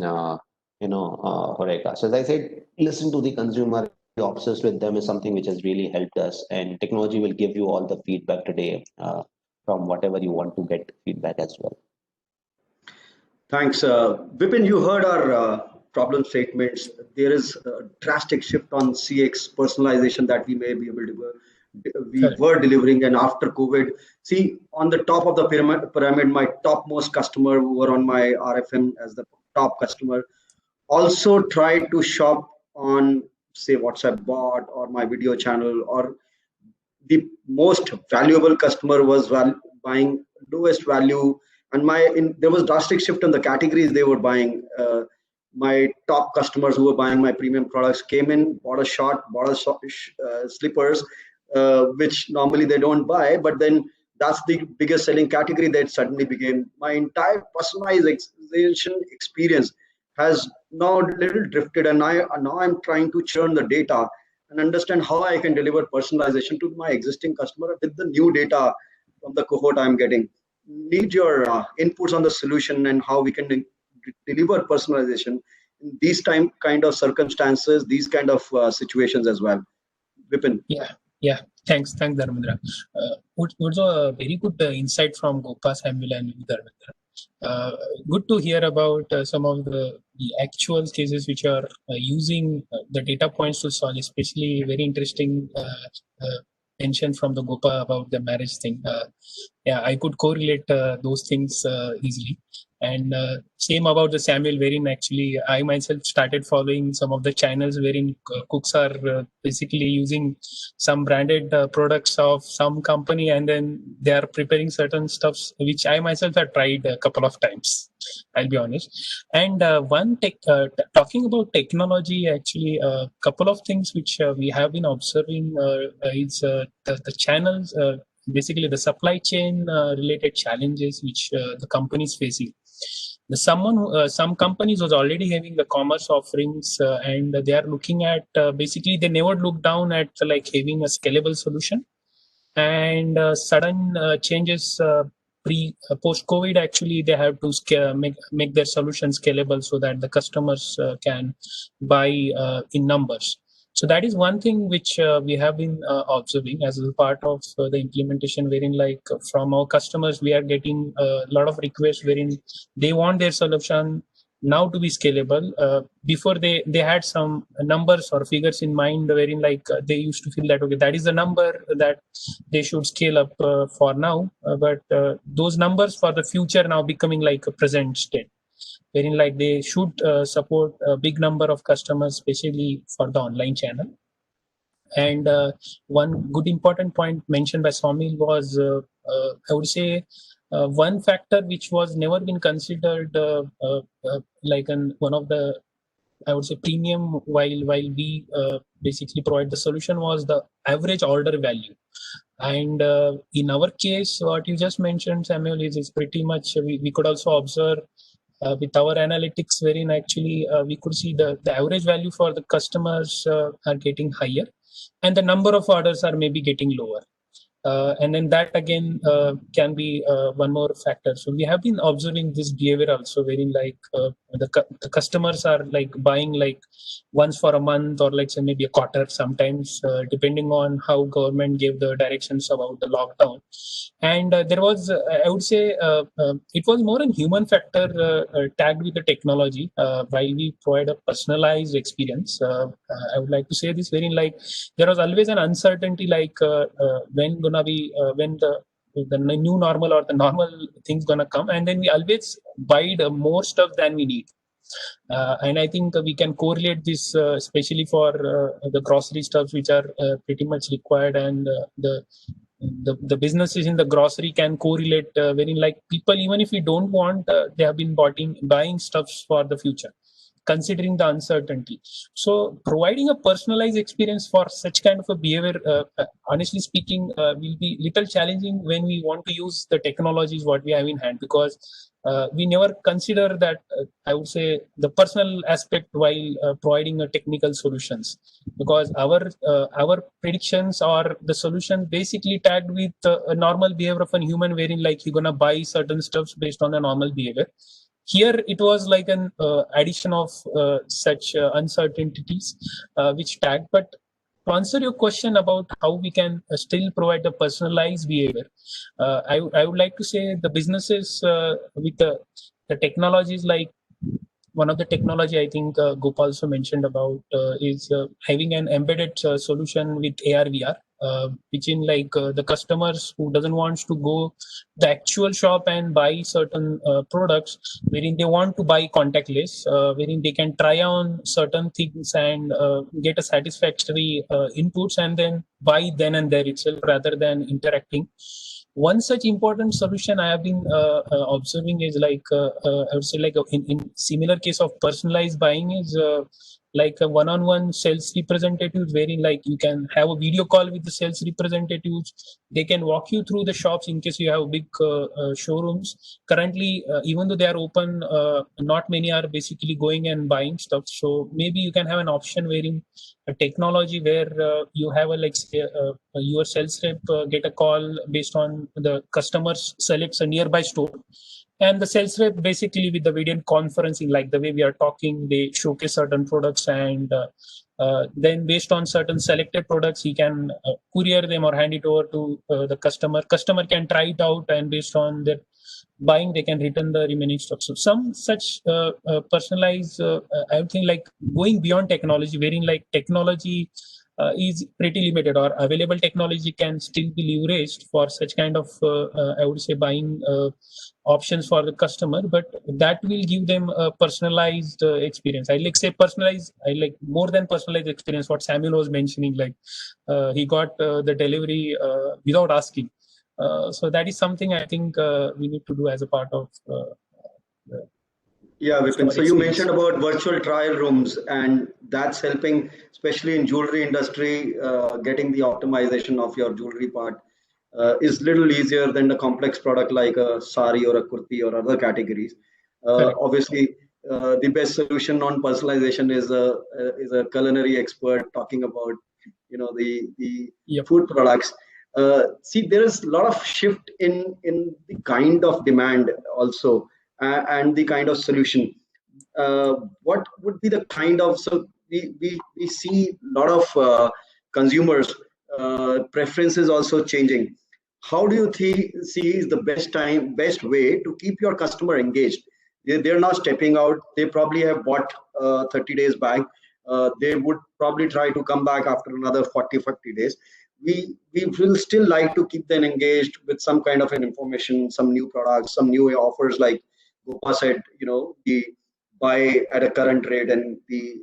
Horeca. So as I said, listen to the consumer, be obsessed with them is something which has really helped us. And technology will give you all the feedback today from whatever you want to get feedback as well. Thanks. VIPIN, you heard our problem statements. There is a drastic shift on CX personalization that we may be able to were delivering, and after COVID, see on the top of the pyramid, my topmost customer who were on my RFM as the top customer also tried to shop on, say, WhatsApp bot or my video channel, or the most valuable customer was buying lowest value, and there was drastic shift in the categories they were buying. My top customers who were buying my premium products came in, bought slippers, which normally they don't buy, but then that's the biggest selling category that suddenly became. My entire personalization experience has now little drifted, and now I'm trying to churn the data and understand how I can deliver personalization to my existing customer with the new data from the cohort I'm getting. Need your inputs on the solution and how we can deliver personalization in these kind of circumstances, these kind of situations as well. VIPIN. Yeah. Thanks, Dharmendra. Also a very good insight from Gopa, Samuel, and Dharmendra. Good to hear about some of the actual cases which are using the data points to solve, especially very interesting mention from the Gopa about the marriage thing. I could correlate those things easily. And same about the Samuel, wherein actually I myself started following some of the channels wherein cooks are basically using some branded products of some company, and then they are preparing certain stuffs which I myself have tried a couple of times, I'll be honest. And talking about technology, actually a couple of things which we have been observing is the channels, basically the supply chain related challenges which the companies facing. Some companies was already having the commerce offerings, and they are looking at basically they never look down at like having a scalable solution, and sudden changes post COVID, actually they have to make their solution scalable so that the customers can buy in numbers. So that is one thing which we have been observing as a part of the implementation, wherein like from our customers, we are getting a lot of requests wherein they want their solution now to be scalable. Before they had some numbers or figures in mind wherein like they used to feel that, okay, that is the number that they should scale up for now. But those numbers for the future now becoming like a present state, wherein like they should support a big number of customers, especially for the online channel. And one good important point mentioned by Sommel was, I would say, one factor which was never been considered like one of the, I would say, premium while we basically provide the solution was the average order value. And in our case, what you just mentioned, Samuel, is pretty much we could also observe with our analytics, wherein actually we could see the average value for the customers are getting higher, and the number of orders are maybe getting lower. And then that again can be one more factor. So we have been observing this behavior also, wherein like the customers are like buying like once for a month or like say maybe a quarter sometimes, depending on how government gave the directions about the lockdown. And there was, I would say, it was more a human factor tagged with the technology while we provide a personalized experience. I would like to say this, wherein like there was always an uncertainty, like when the new normal or the normal things gonna come, and then we always buy more stuff than we need. And I think we can correlate this especially for the grocery stuffs which are pretty much required, and the businesses in the grocery can correlate wherein like people, even if we don't want, they have been buying stuffs for the future. considering the uncertainty. So providing a personalized experience for such kind of a behavior, honestly speaking, will be little challenging when we want to use the technologies what we have in hand, because we never consider that, I would say, the personal aspect while providing a technical solutions, because our predictions or the solution basically tagged with a normal behavior of a human, wherein like you're gonna buy certain stuffs based on the normal behavior. Here it was like an addition of such uncertainties which tagged. But to answer your question about how we can still provide the personalized behavior, I would like to say the businesses with the technologies, like one of the technology I think Gopal also mentioned about is having an embedded solution with AR VR, which in like the customers who doesn't want to go the actual shop and buy certain products, wherein they want to buy contactless, wherein they can try on certain things and get a satisfactory inputs and then buy then and there itself rather than interacting. One such important solution I have been observing is like I would say like in similar case of personalized buying is like a one-on-one sales representatives, wherein like you can have a video call with the sales representatives. They can walk you through the shops in case you have big showrooms. Currently, even though they are open, not many are basically going and buying stuff. So maybe you can have an option wherein a technology where you have a like your sales rep get a call based on the customers selects a nearby store, and the sales rep basically with the video conferencing, like the way we are talking, they showcase certain products, and then based on certain selected products, he can courier them or hand it over to the customer. Customer can try it out, and based on their buying, they can return the remaining stock. So some such personalized, I would think like going beyond technology, wherein like technology is pretty limited, or available technology can still be leveraged for such kind of, I would say, buying options for the customer, but that will give them a personalized experience. I like say personalized, I like more than personalized experience, what Samuel was mentioning, like he got the delivery without asking. So that is something I think we need to do as a part of yeah, Vipin. So you mentioned about virtual trial rooms, and that's helping, especially in jewelry industry, getting the optimization of your jewelry part is little easier than the complex product like a sari or a kurti or other categories. Obviously, the best solution on personalization is a culinary expert talking about the food products. See, there is a lot of shift in the kind of demand also, and the kind of solution. What would be the kind of, so we see a lot of consumers preferences also changing. How do you see is the best way to keep your customer engaged? They're not stepping out. They probably have bought 30 days back. They would probably try to come back after another 40 days. We will still like to keep them engaged with some kind of an information, some new products, some new offers, like Gopa said, the buy at a current rate, and the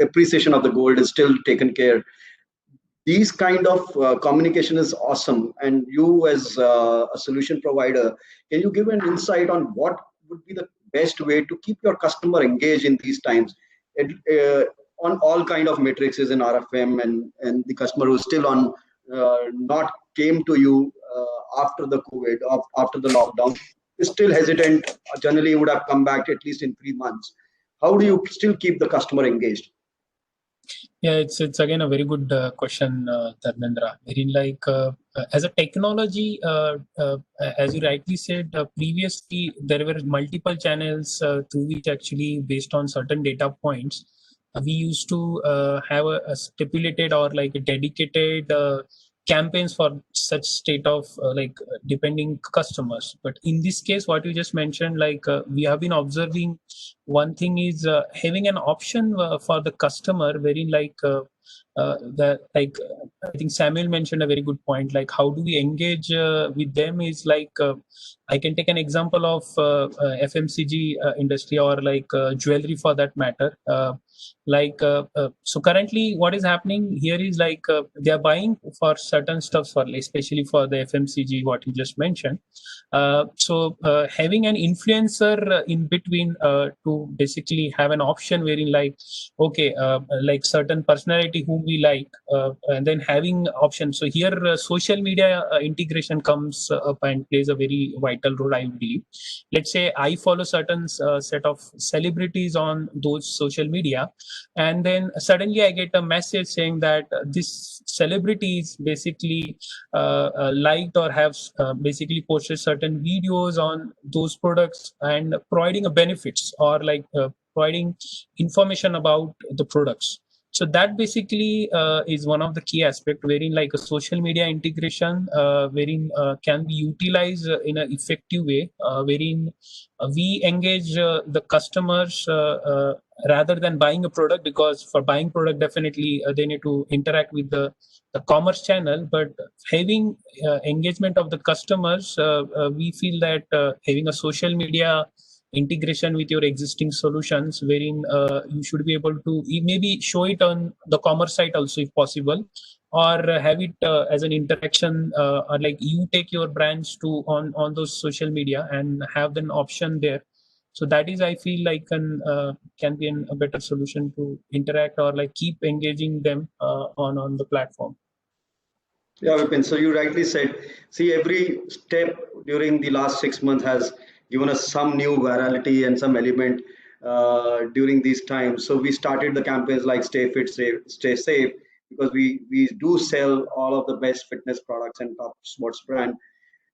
appreciation of the gold is still taken care. These kind of communication is awesome. And you as a solution provider, can you give an insight on what would be the best way to keep your customer engaged in these times? On all kind of matrices in RFM, and the customer who's still on not came to you after the COVID, after the lockdown, is still hesitant, generally would have come back at least in 3 months. How do you still keep the customer engaged? Yeah, it's again a very good question, Dharmendra. Wherein like as a technology, as you rightly said, previously there were multiple channels through which actually based on certain data points, we used to have a stipulated or like a dedicated campaigns for such state of like depending customers. But in this case, what you just mentioned, like we have been observing, one thing is having an option for the customer, wherein like I think Samuel mentioned a very good point, like how do we engage with them is like I can take an example of FMCG industry, or like jewelry for that matter. So currently what is happening here is they are buying for certain stuff, especially for the FMCG, what you just mentioned. So having an influencer in between to basically have an option wherein certain personality whom we like, and then having options. So here social media integration comes up and plays a very vital role, I believe. Let's say I follow certain set of celebrities on those social media, and then suddenly I get a message saying that this celebrity is basically liked or have basically posted certain videos on those products and providing a benefits or providing information about the products. So that basically is one of the key aspects wherein a social media integration wherein can be utilized in an effective way, wherein we engage the customers rather than buying a product, because for buying product definitely they need to interact with the commerce channel, but having engagement of the customers, we feel that having a social media integration with your existing solutions wherein you should be able to maybe show it on the commerce site also if possible, or have it as an interaction or you take your brands to on those social media and have an option there. So that is, I feel can be a better solution to interact or keep engaging them on the platform. Yeah, Vipin, so you rightly said, see, every step during the last 6 months has given us some new virality and some element during these times. So we started the campaigns like Stay Fit, Stay Safe, because we do sell all of the best fitness products and top sports brand.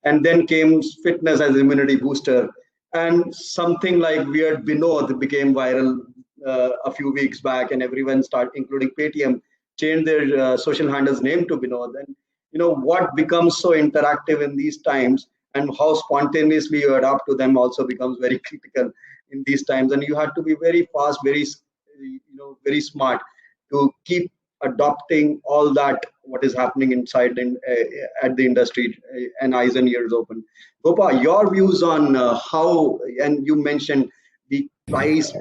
And then came fitness as immunity booster. And something like weird Binod became viral a few weeks back, and everyone started, including Paytm, changed their social handles name to Binod. And what becomes so interactive in these times and how spontaneously you adapt to them also becomes very critical in these times. And you have to be very fast, very very smart to keep adopting all that what is happening inside at the industry, and eyes and ears open. Gopa, your views on how, and you mentioned the price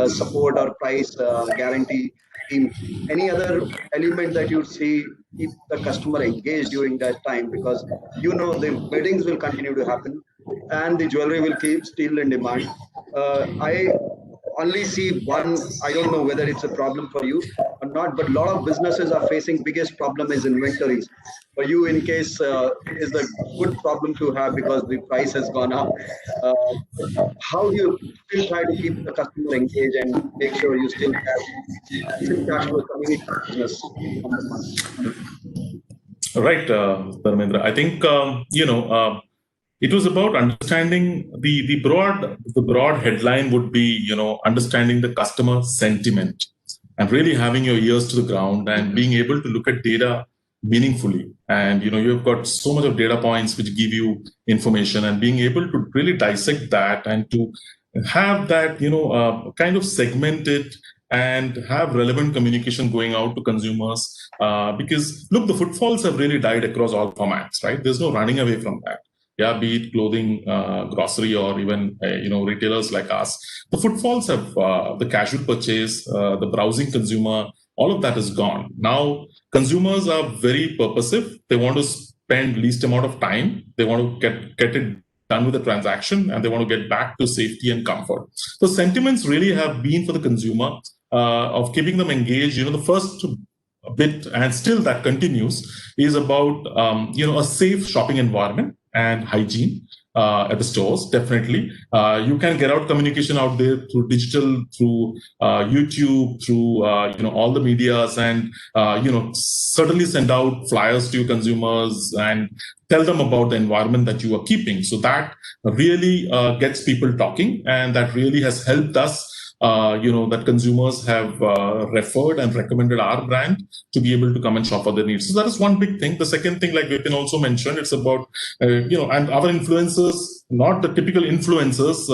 support or price guarantee scheme. Any other element that you see keep the customer engaged during that time, because the weddings will continue to happen and the jewelry will keep still in demand. I only see one, I don't know whether it's a problem for you or not, but a lot of businesses are facing biggest problem is inventories. For you, in case it is a good problem to have because the price has gone up. How do you still try to keep the customer engaged and make sure you still have decent cash flow coming into the business from the month? Right, Dharmendra. I think it was about understanding the broad headline would be understanding the customer sentiment and really having your ears to the ground and being able to look at data meaningfully. And you've got so much of data points which give you information, and being able to really dissect that and to have that kind of segment it and have relevant communication going out to consumers, because look, the footfalls have really died across all formats, right? There's no running away from that. Yeah, be it clothing, grocery, or even retailers like us. The footfalls have the casual purchase, the browsing consumer, all of that is gone. Now consumers are very purposive. They want to spend least amount of time. They want to get it done with the transaction, and they want to get back to safety and comfort. So sentiments really have been for the consumer of keeping them engaged. The first bit, and still that continues, is about a safe shopping environment and hygiene at the stores. Definitely, you can get out communication out there through digital, through YouTube, through all the medias, and certainly send out flyers to your consumers and tell them about the environment that you are keeping. So that really gets people talking, and that really has helped us. That consumers have referred and recommended our brand to be able to come and shop for their needs. So that is one big thing. The second thing, like VIPIN also mentioned, it's about, and our influencers, not the typical influencers,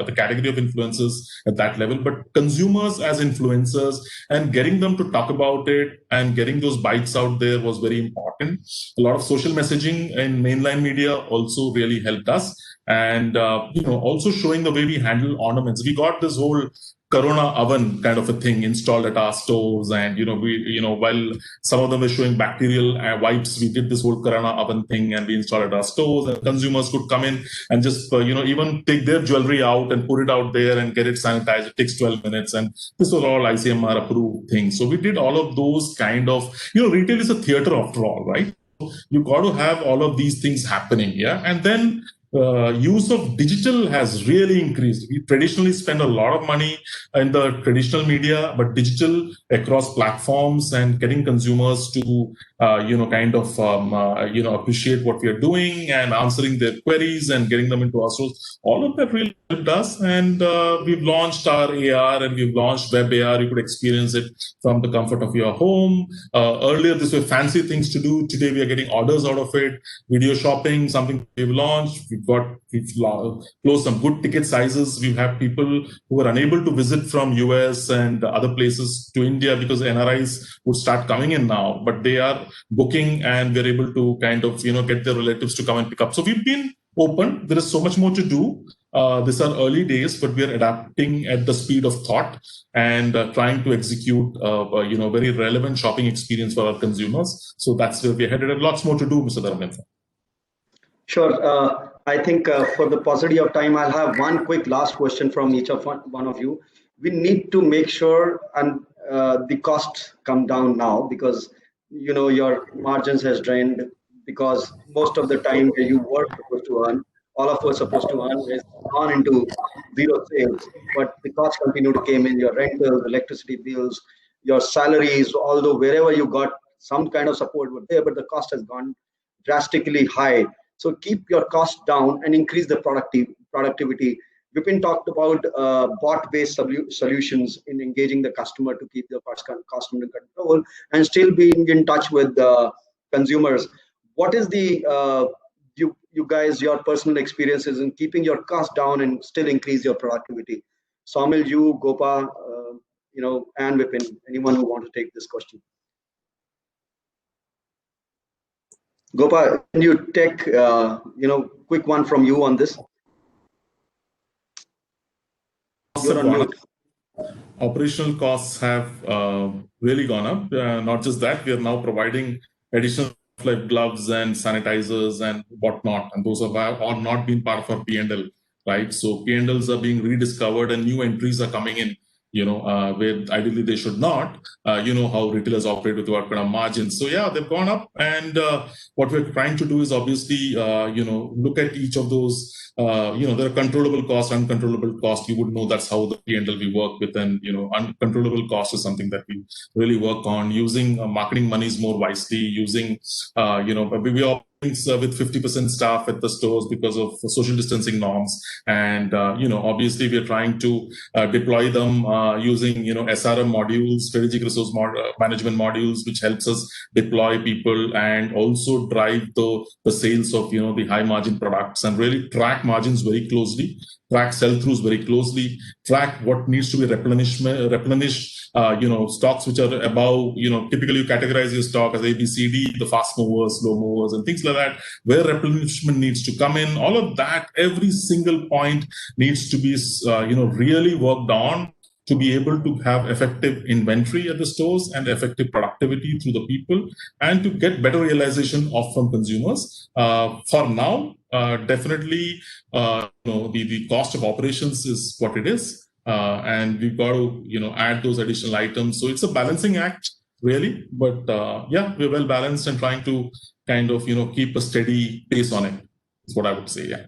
the category of influencers at that level, but consumers as influencers, and getting them to talk about it and getting those bites out there was very important. A lot of social messaging in mainline media also really helped us. And also showing the way we handle ornaments. We got this whole Corona oven kind of a thing installed at our stores, and while some of them were showing bacterial wipes, we did this whole Corona oven thing, and we installed at our stores, and consumers could come in and just even take their jewelry out and put it out there and get it sanitized. It takes 12 minutes, and this was all ICMR approved things. So we did all of those kind of, retail is a theater after all, right? You got to have all of these things happening, yeah, and then. Use of digital has really increased. We traditionally spend a lot of money in the traditional media, but digital across platforms and getting consumers to, appreciate what we are doing and answering their queries and getting them into our stores. All of that really helped us. And we've launched our AR and we've launched Web AR. You could experience it from the comfort of your home. Earlier, these were fancy things to do. Today, we are getting orders out of it. Video shopping, something we've launched. We've closed some good ticket sizes. We have people who are unable to visit from US and other places to India because NRIs would start coming in now, but they are booking and we're able to kind of, get their relatives to come and pick up. So we've been open. There is so much more to do. These are early days, but we are adapting at the speed of thought and trying to execute, very relevant shopping experience for our consumers. So that's where we're headed, and lots more to do, Mr. Dharmendra. Sure. I think for the paucity of time, I'll have one quick last question from each of one of you. We need to make sure and the costs come down now, because your margins has drained, because most of the time where you were supposed to earn, all of us supposed to earn, is gone into zero sales. But the costs continue to come in, your rentals, electricity bills, your salaries, although wherever you got some kind of support were there, but the cost has gone drastically high. So keep your costs down and increase the productivity. VIPIN talked about bot-based solutions in engaging the customer to keep the cost under control and still being in touch with the consumers. What is the you guys, your personal experiences in keeping your cost down and still increase your productivity? Sommel, you, Gopa, and VIPIN, anyone who wants to take this question? Gopa, can you take quick one from you on this? You're on mute. Operational costs have really gone up. Not just that, we are now providing additional like gloves and sanitizers and whatnot, and those have all not been part of our P&L, right? So P&Ls are being rediscovered and new entries are coming in, where ideally they should not. How retailers operate with work on margins. So yeah, they've gone up, and what we're trying to do is obviously, look at each of those. There are controllable costs, uncontrollable costs. You would know that's how the P&L we work with, and uncontrollable cost is something that we really work on, using marketing monies more wisely, using we are with 50% staff at the stores because of social distancing norms, and obviously we are trying to deploy them using SRM modules, strategic resource management modules, which helps us deploy people and also drive the sales of the high margin products, and really track margins very closely, track sell-throughs very closely, track what needs to be replenished, stocks which are above, typically you categorize your stock as A, B, C, D, the fast movers, slow movers, and things like that, where replenishment needs to come in. All of that, every single point needs to be, really worked on to be able to have effective inventory at the stores and effective productivity through the people, and to get better realization from consumers. For now, definitely, the cost of operations is what it is. And we've got to, add those additional items. So it's a balancing act, really. But yeah, we're well balanced and trying to kind of, keep a steady pace on it, is what I would say, yeah.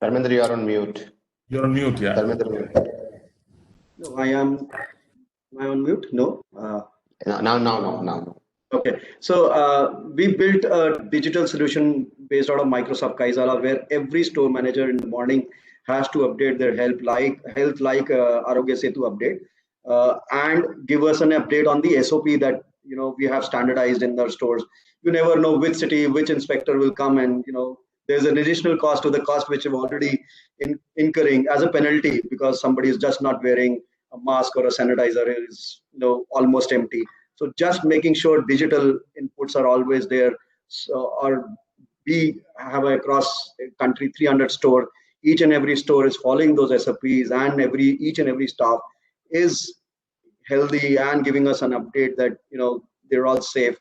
Dharmendra, you're on mute. You're on mute, yeah. Dharmendra, No, am I on mute? No. now. Okay, so we built a digital solution based out of Microsoft Kaizala, where every store manager in the morning has to update their health like Arogya Setu update, and give us an update on the SOP that we have standardized in their stores. You never know which city, which inspector will come, and there's an additional cost to the cost which you're already incurring as a penalty because somebody is just not wearing a mask or a sanitizer is almost empty. So just making sure digital inputs are always there. So, or we have across country 300 store. each and every store is following those SOPs, and each and every staff is healthy and giving us an update that they're all safe,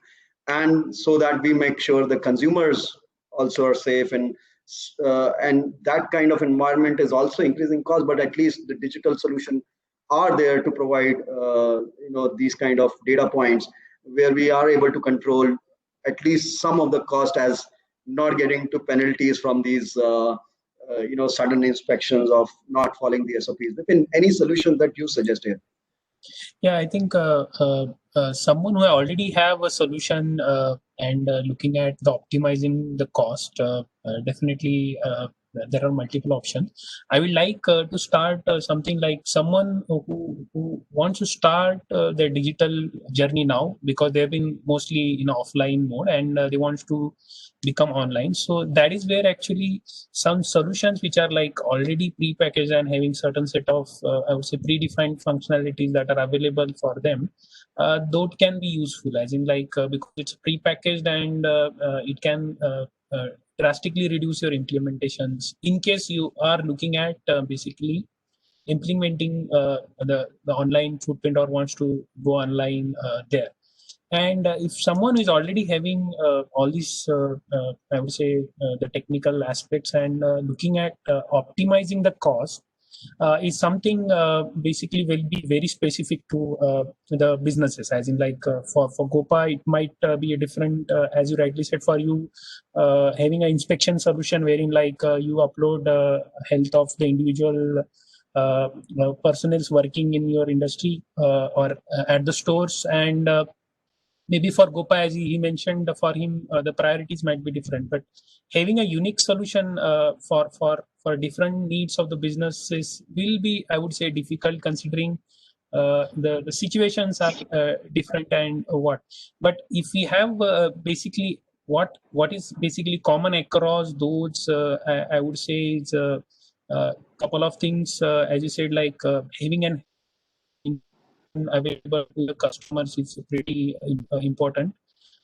and so that we make sure the consumers also are safe, and that kind of environment is also increasing cost, but at least the digital solution are there to provide these kind of data points where we are able to control at least some of the cost, as not getting to penalties from these sudden inspections of not following the SOPs. VIPIN, any solution that you suggest here? Yeah, I think someone who already have a solution and looking at the optimizing the cost, definitely there are multiple options. I would like to start something like someone who wants to start their digital journey now, because they've been mostly in offline mode and they want to become online. So that is where actually some solutions which are like already pre-packaged and having certain set of I would say predefined functionalities that are available for them, those can be useful, as in like because it's pre-packaged and it can drastically reduce your implementations in case you are looking at basically implementing the online footprint or wants to go online there. And if someone is already having all these, I would say, the technical aspects and looking at optimizing the cost, is something basically will be very specific to the businesses. As in, like for Gopa, it might be a different, as you rightly said, for you having an inspection solution wherein like you upload health of the individual personnel working in your industry or at the stores, and maybe for Gopa, as he mentioned, for him the priorities might be different. But having a unique solution for different needs of the businesses will be, I would say, difficult, considering the situations are different and what. But if we have basically what is basically common across those, I would say is a couple of things, as you said, like having an available to the customers is pretty important,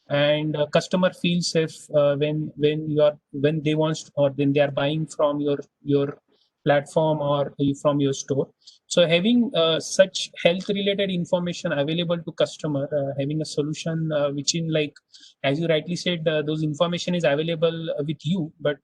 and customer feels safe when they want, or when they are buying from your platform or from your store. So having such health related information available to customer, having a solution which in, like as you rightly said, those information is available with you, but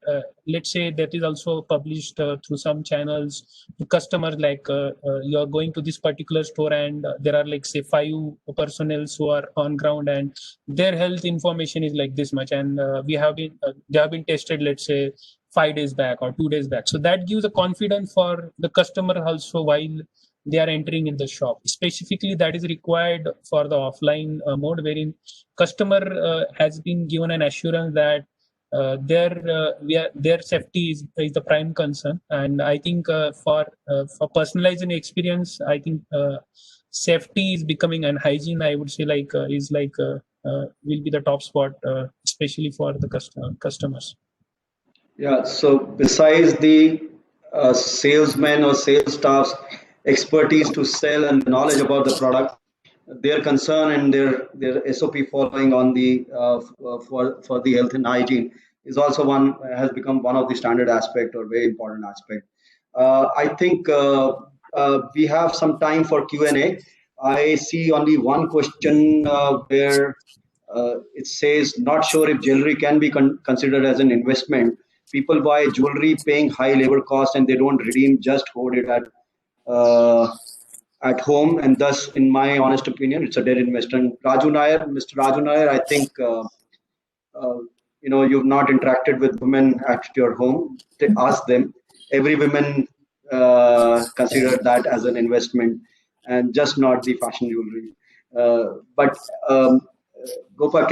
let's say that is also published through some channels to customers, like you are going to this particular store and there are, like, say 5 personnel who are on ground and their health information is like this much, and they have been tested, let's say 5 days back or 2 days back. So that gives a confidence for the customer also while they are entering in the shop. Specifically, that is required for the offline mode, wherein customer has been given an assurance that their safety is the prime concern. And I think for personalizing experience, I think safety is becoming, and hygiene, I would say, like will be the top spot, especially for the customers. Yeah, so besides the salesmen or sales staff's expertise to sell and knowledge about the product, their concern and their SOP following on the for the health and hygiene is also has become one of the standard aspect or very important aspect. I think we have some time for Q&A. I see only one question where it says, not sure if jewelry can be considered as an investment. People buy jewelry paying high labor cost and they don't redeem, just hoard it at home, and thus, in my honest opinion, it's a dead investment. Mr. Raju Nair, I think you've not interacted with women at your home. Ask them. Every woman considered that as an investment, and just not the fashion jewelry. But Gopa,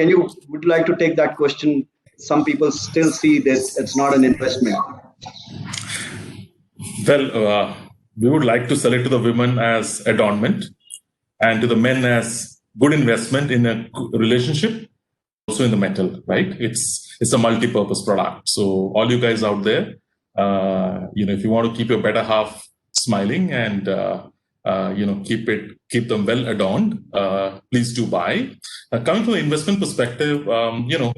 would you like to take that question? Some people still see that it's not an investment. Well, we would like to sell it to the women as adornment and to the men as good investment in a relationship, also in the metal, right? It's a multi-purpose product. So all you guys out there, if you want to keep your better half smiling and keep them well adorned, please do buy. Coming from the investment perspective,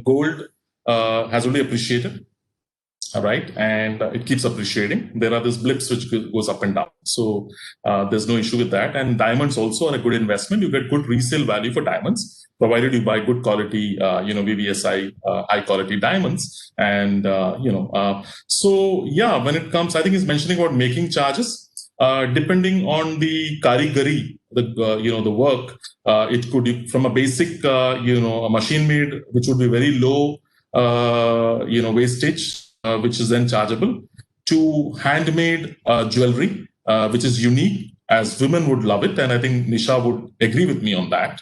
gold has only appreciated. All right, and it keeps appreciating. There are these blips which goes up and down, so there's no issue with that. And diamonds also are a good investment. You get good resale value for diamonds, provided you buy good quality, VVSI, high quality diamonds. And so yeah, when it comes, I think he's mentioning about making charges. Depending on the karigari, the work, it could be from a basic, a machine made, which would be very low, wastage. Which is then chargeable, to handmade jewelry, which is unique, as women would love it. And I think Nisha would agree with me on that.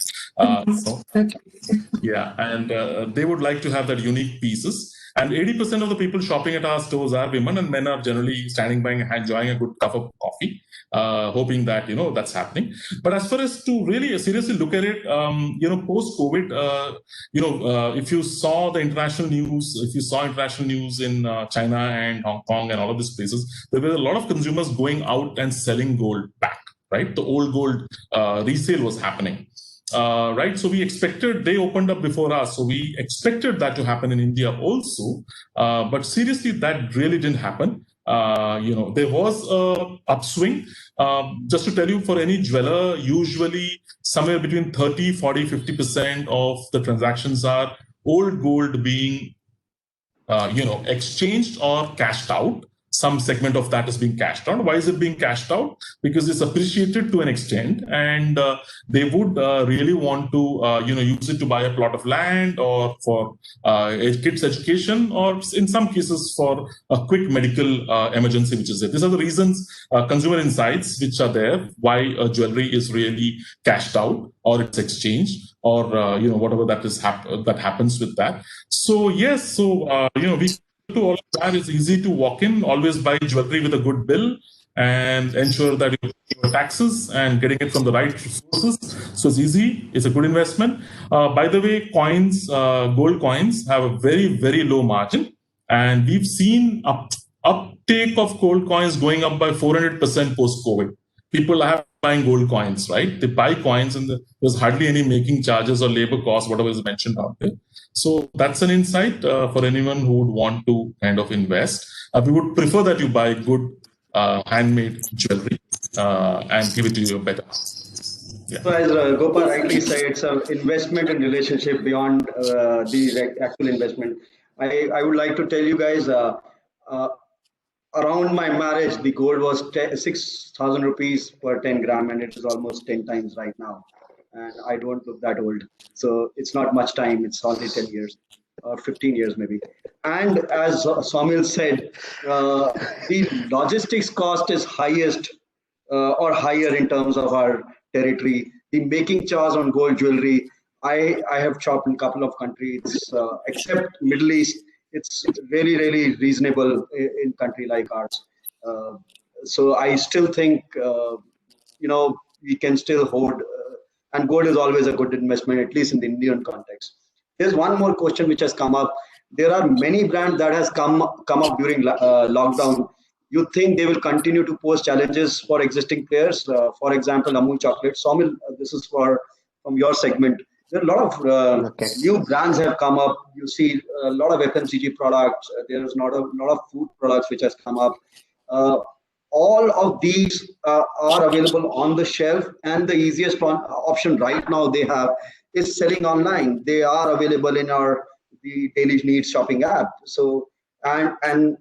Yeah, and they would like to have that unique pieces. And 80% of the people shopping at our stores are women, and men are generally standing by and enjoying a good cup of coffee, hoping that, that's happening. But as far as to really seriously look at it, post-COVID, if you saw international news in China and Hong Kong and all of these places, there were a lot of consumers going out and selling gold back, right? The old gold resale was happening. Right, so we expected, they opened up before us, so we expected that to happen in India also, but seriously, that really didn't happen. There was a upswing. Just to tell you, for any jeweler, usually somewhere between 30, 40, 50% of the transactions are old gold being, exchanged or cashed out. Some segment of that is being cashed out. Why is it being cashed out? Because it's appreciated to an extent, and they would really want to, use it to buy a plot of land, or for a kid's education, or in some cases for a quick medical emergency, which is it. These are the reasons, consumer insights, which are there, why jewelry is really cashed out, or it's exchanged, or whatever that is that happens with that. So yes, we to all of that, it's easy to walk in, always buy jewelry with a good bill, and ensure that you pay your taxes and getting it from the right sources. So it's easy, it's a good investment. By the way, gold coins have a very, very low margin, and we've seen uptake of gold coins going up by 400% post-COVID. People are buying gold coins, right? They buy coins, and there's hardly any making charges or labor costs, whatever is mentioned out there. So that's an insight for anyone who would want to kind of invest. We would prefer that you buy good handmade jewelry and give it to your better. Yeah. So as Gopal rightly said, it's an investment and relationship beyond the actual investment. I would like to tell you guys, around my marriage, the gold was 6,000 rupees per 10 gram, and it is almost 10 times right now. And I don't look that old. So it's not much time. It's only 10 years or 15 years maybe. And as Sommel said, the logistics cost is highest or higher in terms of our territory. The making charge on gold jewelry, I have shopped in a couple of countries, except Middle East. It's really, really reasonable in a country like ours. So I still think, we can still hold, and gold is always a good investment, at least in the Indian context. There's one more question which has come up. There are many brands that has come up during lockdown. You think they will continue to pose challenges for existing players? For example, Amul chocolate. Sommel, this is from your segment. There are a lot of new brands have come up. You see a lot of FMCG products. There is not a lot of food products which has come up. All of these are available on the shelf, and the easiest option right now they have is selling online. They are available in the daily needs shopping app. So and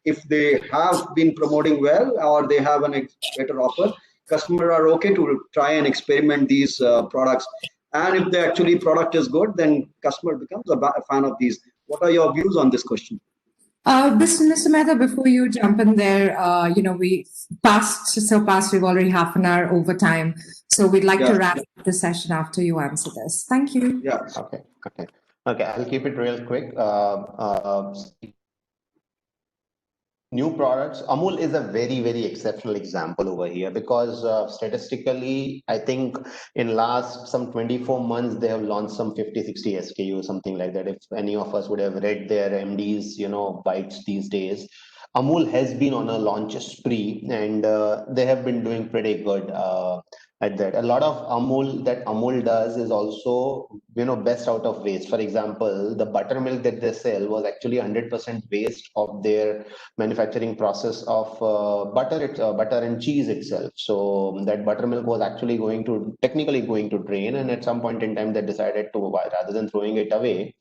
if they have been promoting well, or they have a better offer, customers are okay to try and experiment these products. And if the actually product is good, then customer becomes a fan of these. What are your views on this question? Mr. Mehta, before you jump in there, we surpassed, we've already half an hour over time. So we'd like to wrap up the session after you answer this. Thank you. Yeah. Okay. I'll keep it real quick. New products. Amul is a very, very exceptional example over here, because statistically, I think in last some 24 months, they have launched some 50, 60 SKUs, something like that. If any of us would have read their MD's, bites these days, Amul has been on a launch spree, and they have been doing pretty good. at that. A lot of Amul does is also, best out of waste. For example, the buttermilk that they sell was actually 100% waste of their manufacturing process of butter and cheese itself. So that buttermilk was actually technically going to drain, and at some point in time they decided to, rather than throwing it away,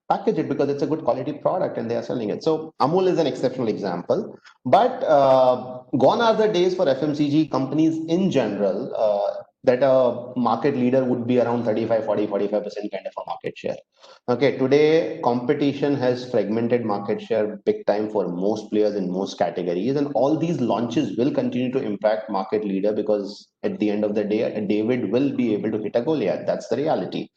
package it because it's a good quality product and they are selling it. So Amul is an exceptional example, but gone are the days for FMCG companies in general that a market leader would be around 35, 40, 45% kind of a market share. Okay, today competition has fragmented market share big time for most players in most categories, and all these launches will continue to impact market leader because at the end of the day, David will be able to hit a Goliath. That's the reality.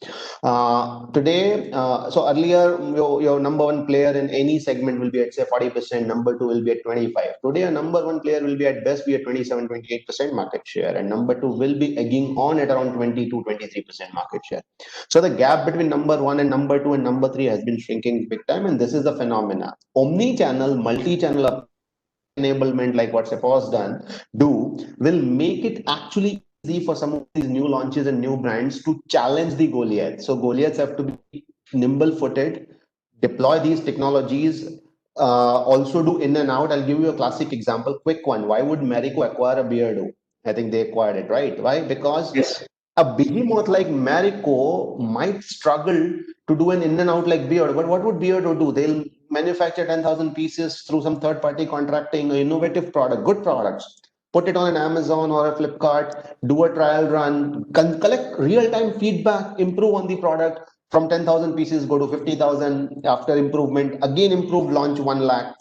Today, so earlier, your number one player in any segment will be at say 40%, number two will be at 25. Today, a number one player will be at best be at 27, 28% market share, and number two will be egging on at around 22, 23% market share. So the gap between number one and number two and number three has been shrinking big time, and this is the phenomena. Omni-channel, multi-channel enablement, like what Sapours will make it actually easy for some of these new launches and new brands to challenge the Goliath. So Goliaths have to be nimble-footed, deploy these technologies, also do in and out. I'll give you a classic example, quick one. Why would Marico acquire a Beardo? I think they acquired it, right? Why? Because a behemoth like Marico might struggle to do an in and out like Beardo. But what would Beardo do? They'll manufacture 10,000 pieces through some third-party contracting, innovative product, good products, put it on an Amazon or a Flipkart, do a trial run, collect real-time feedback, improve on the product. From 10,000 pieces, go to 50,000 after improvement, again improve, launch 1 lakh.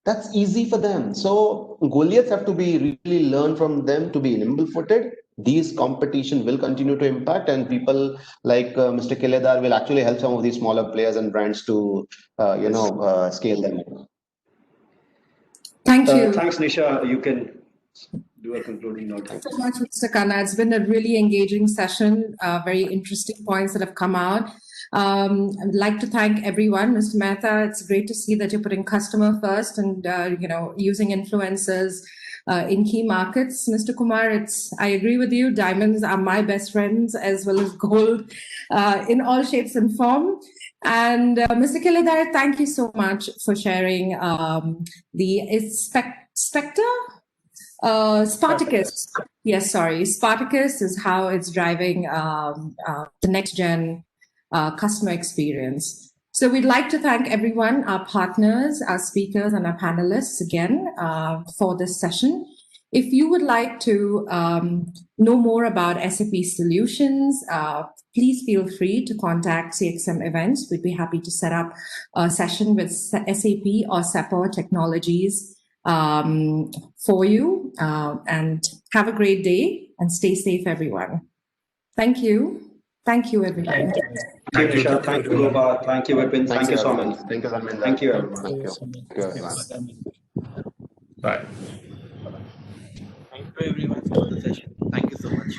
That's easy for them. So Goliaths have to be really learn from them to be nimble-footed. These competition will continue to impact, and people like Mr. KILLEDAR will actually help some of these smaller players and brands to, scale them. Thank you. Thanks, Nisha. You can do a concluding note. Thank you so much, Mr. Khanna. It's been a really engaging session, very interesting points that have come out. I'd like to thank everyone. Mr. Mehta, it's great to see that you're putting customer first and, using influencers in key markets. Mr. Kumar, I agree with you. Diamonds are my best friends as well as gold in all shapes and form. And Mr. KILLEDAR, thank you so much for sharing the Spectre? Spartacus. Yes, sorry. Spartacus is how it's driving the NxtGen customer experience. So we'd like to thank everyone, our partners, our speakers, and our panelists again for this session. If you would like to know more about SAP solutions, please feel free to contact CXM Events. We'd be happy to set up a session with SAP or Sapours Technologies for you. And have a great day and stay safe, everyone. Thank you. Thank you, everyone. Thank you, Nisha. Thank you, Gopa. Thank you, VIPIN. Thank you, Sommel. Thank you, Sommel. Thank you, everyone. Thank you, everyone. Bye. Thank you, everyone, for the session. Thank you so much.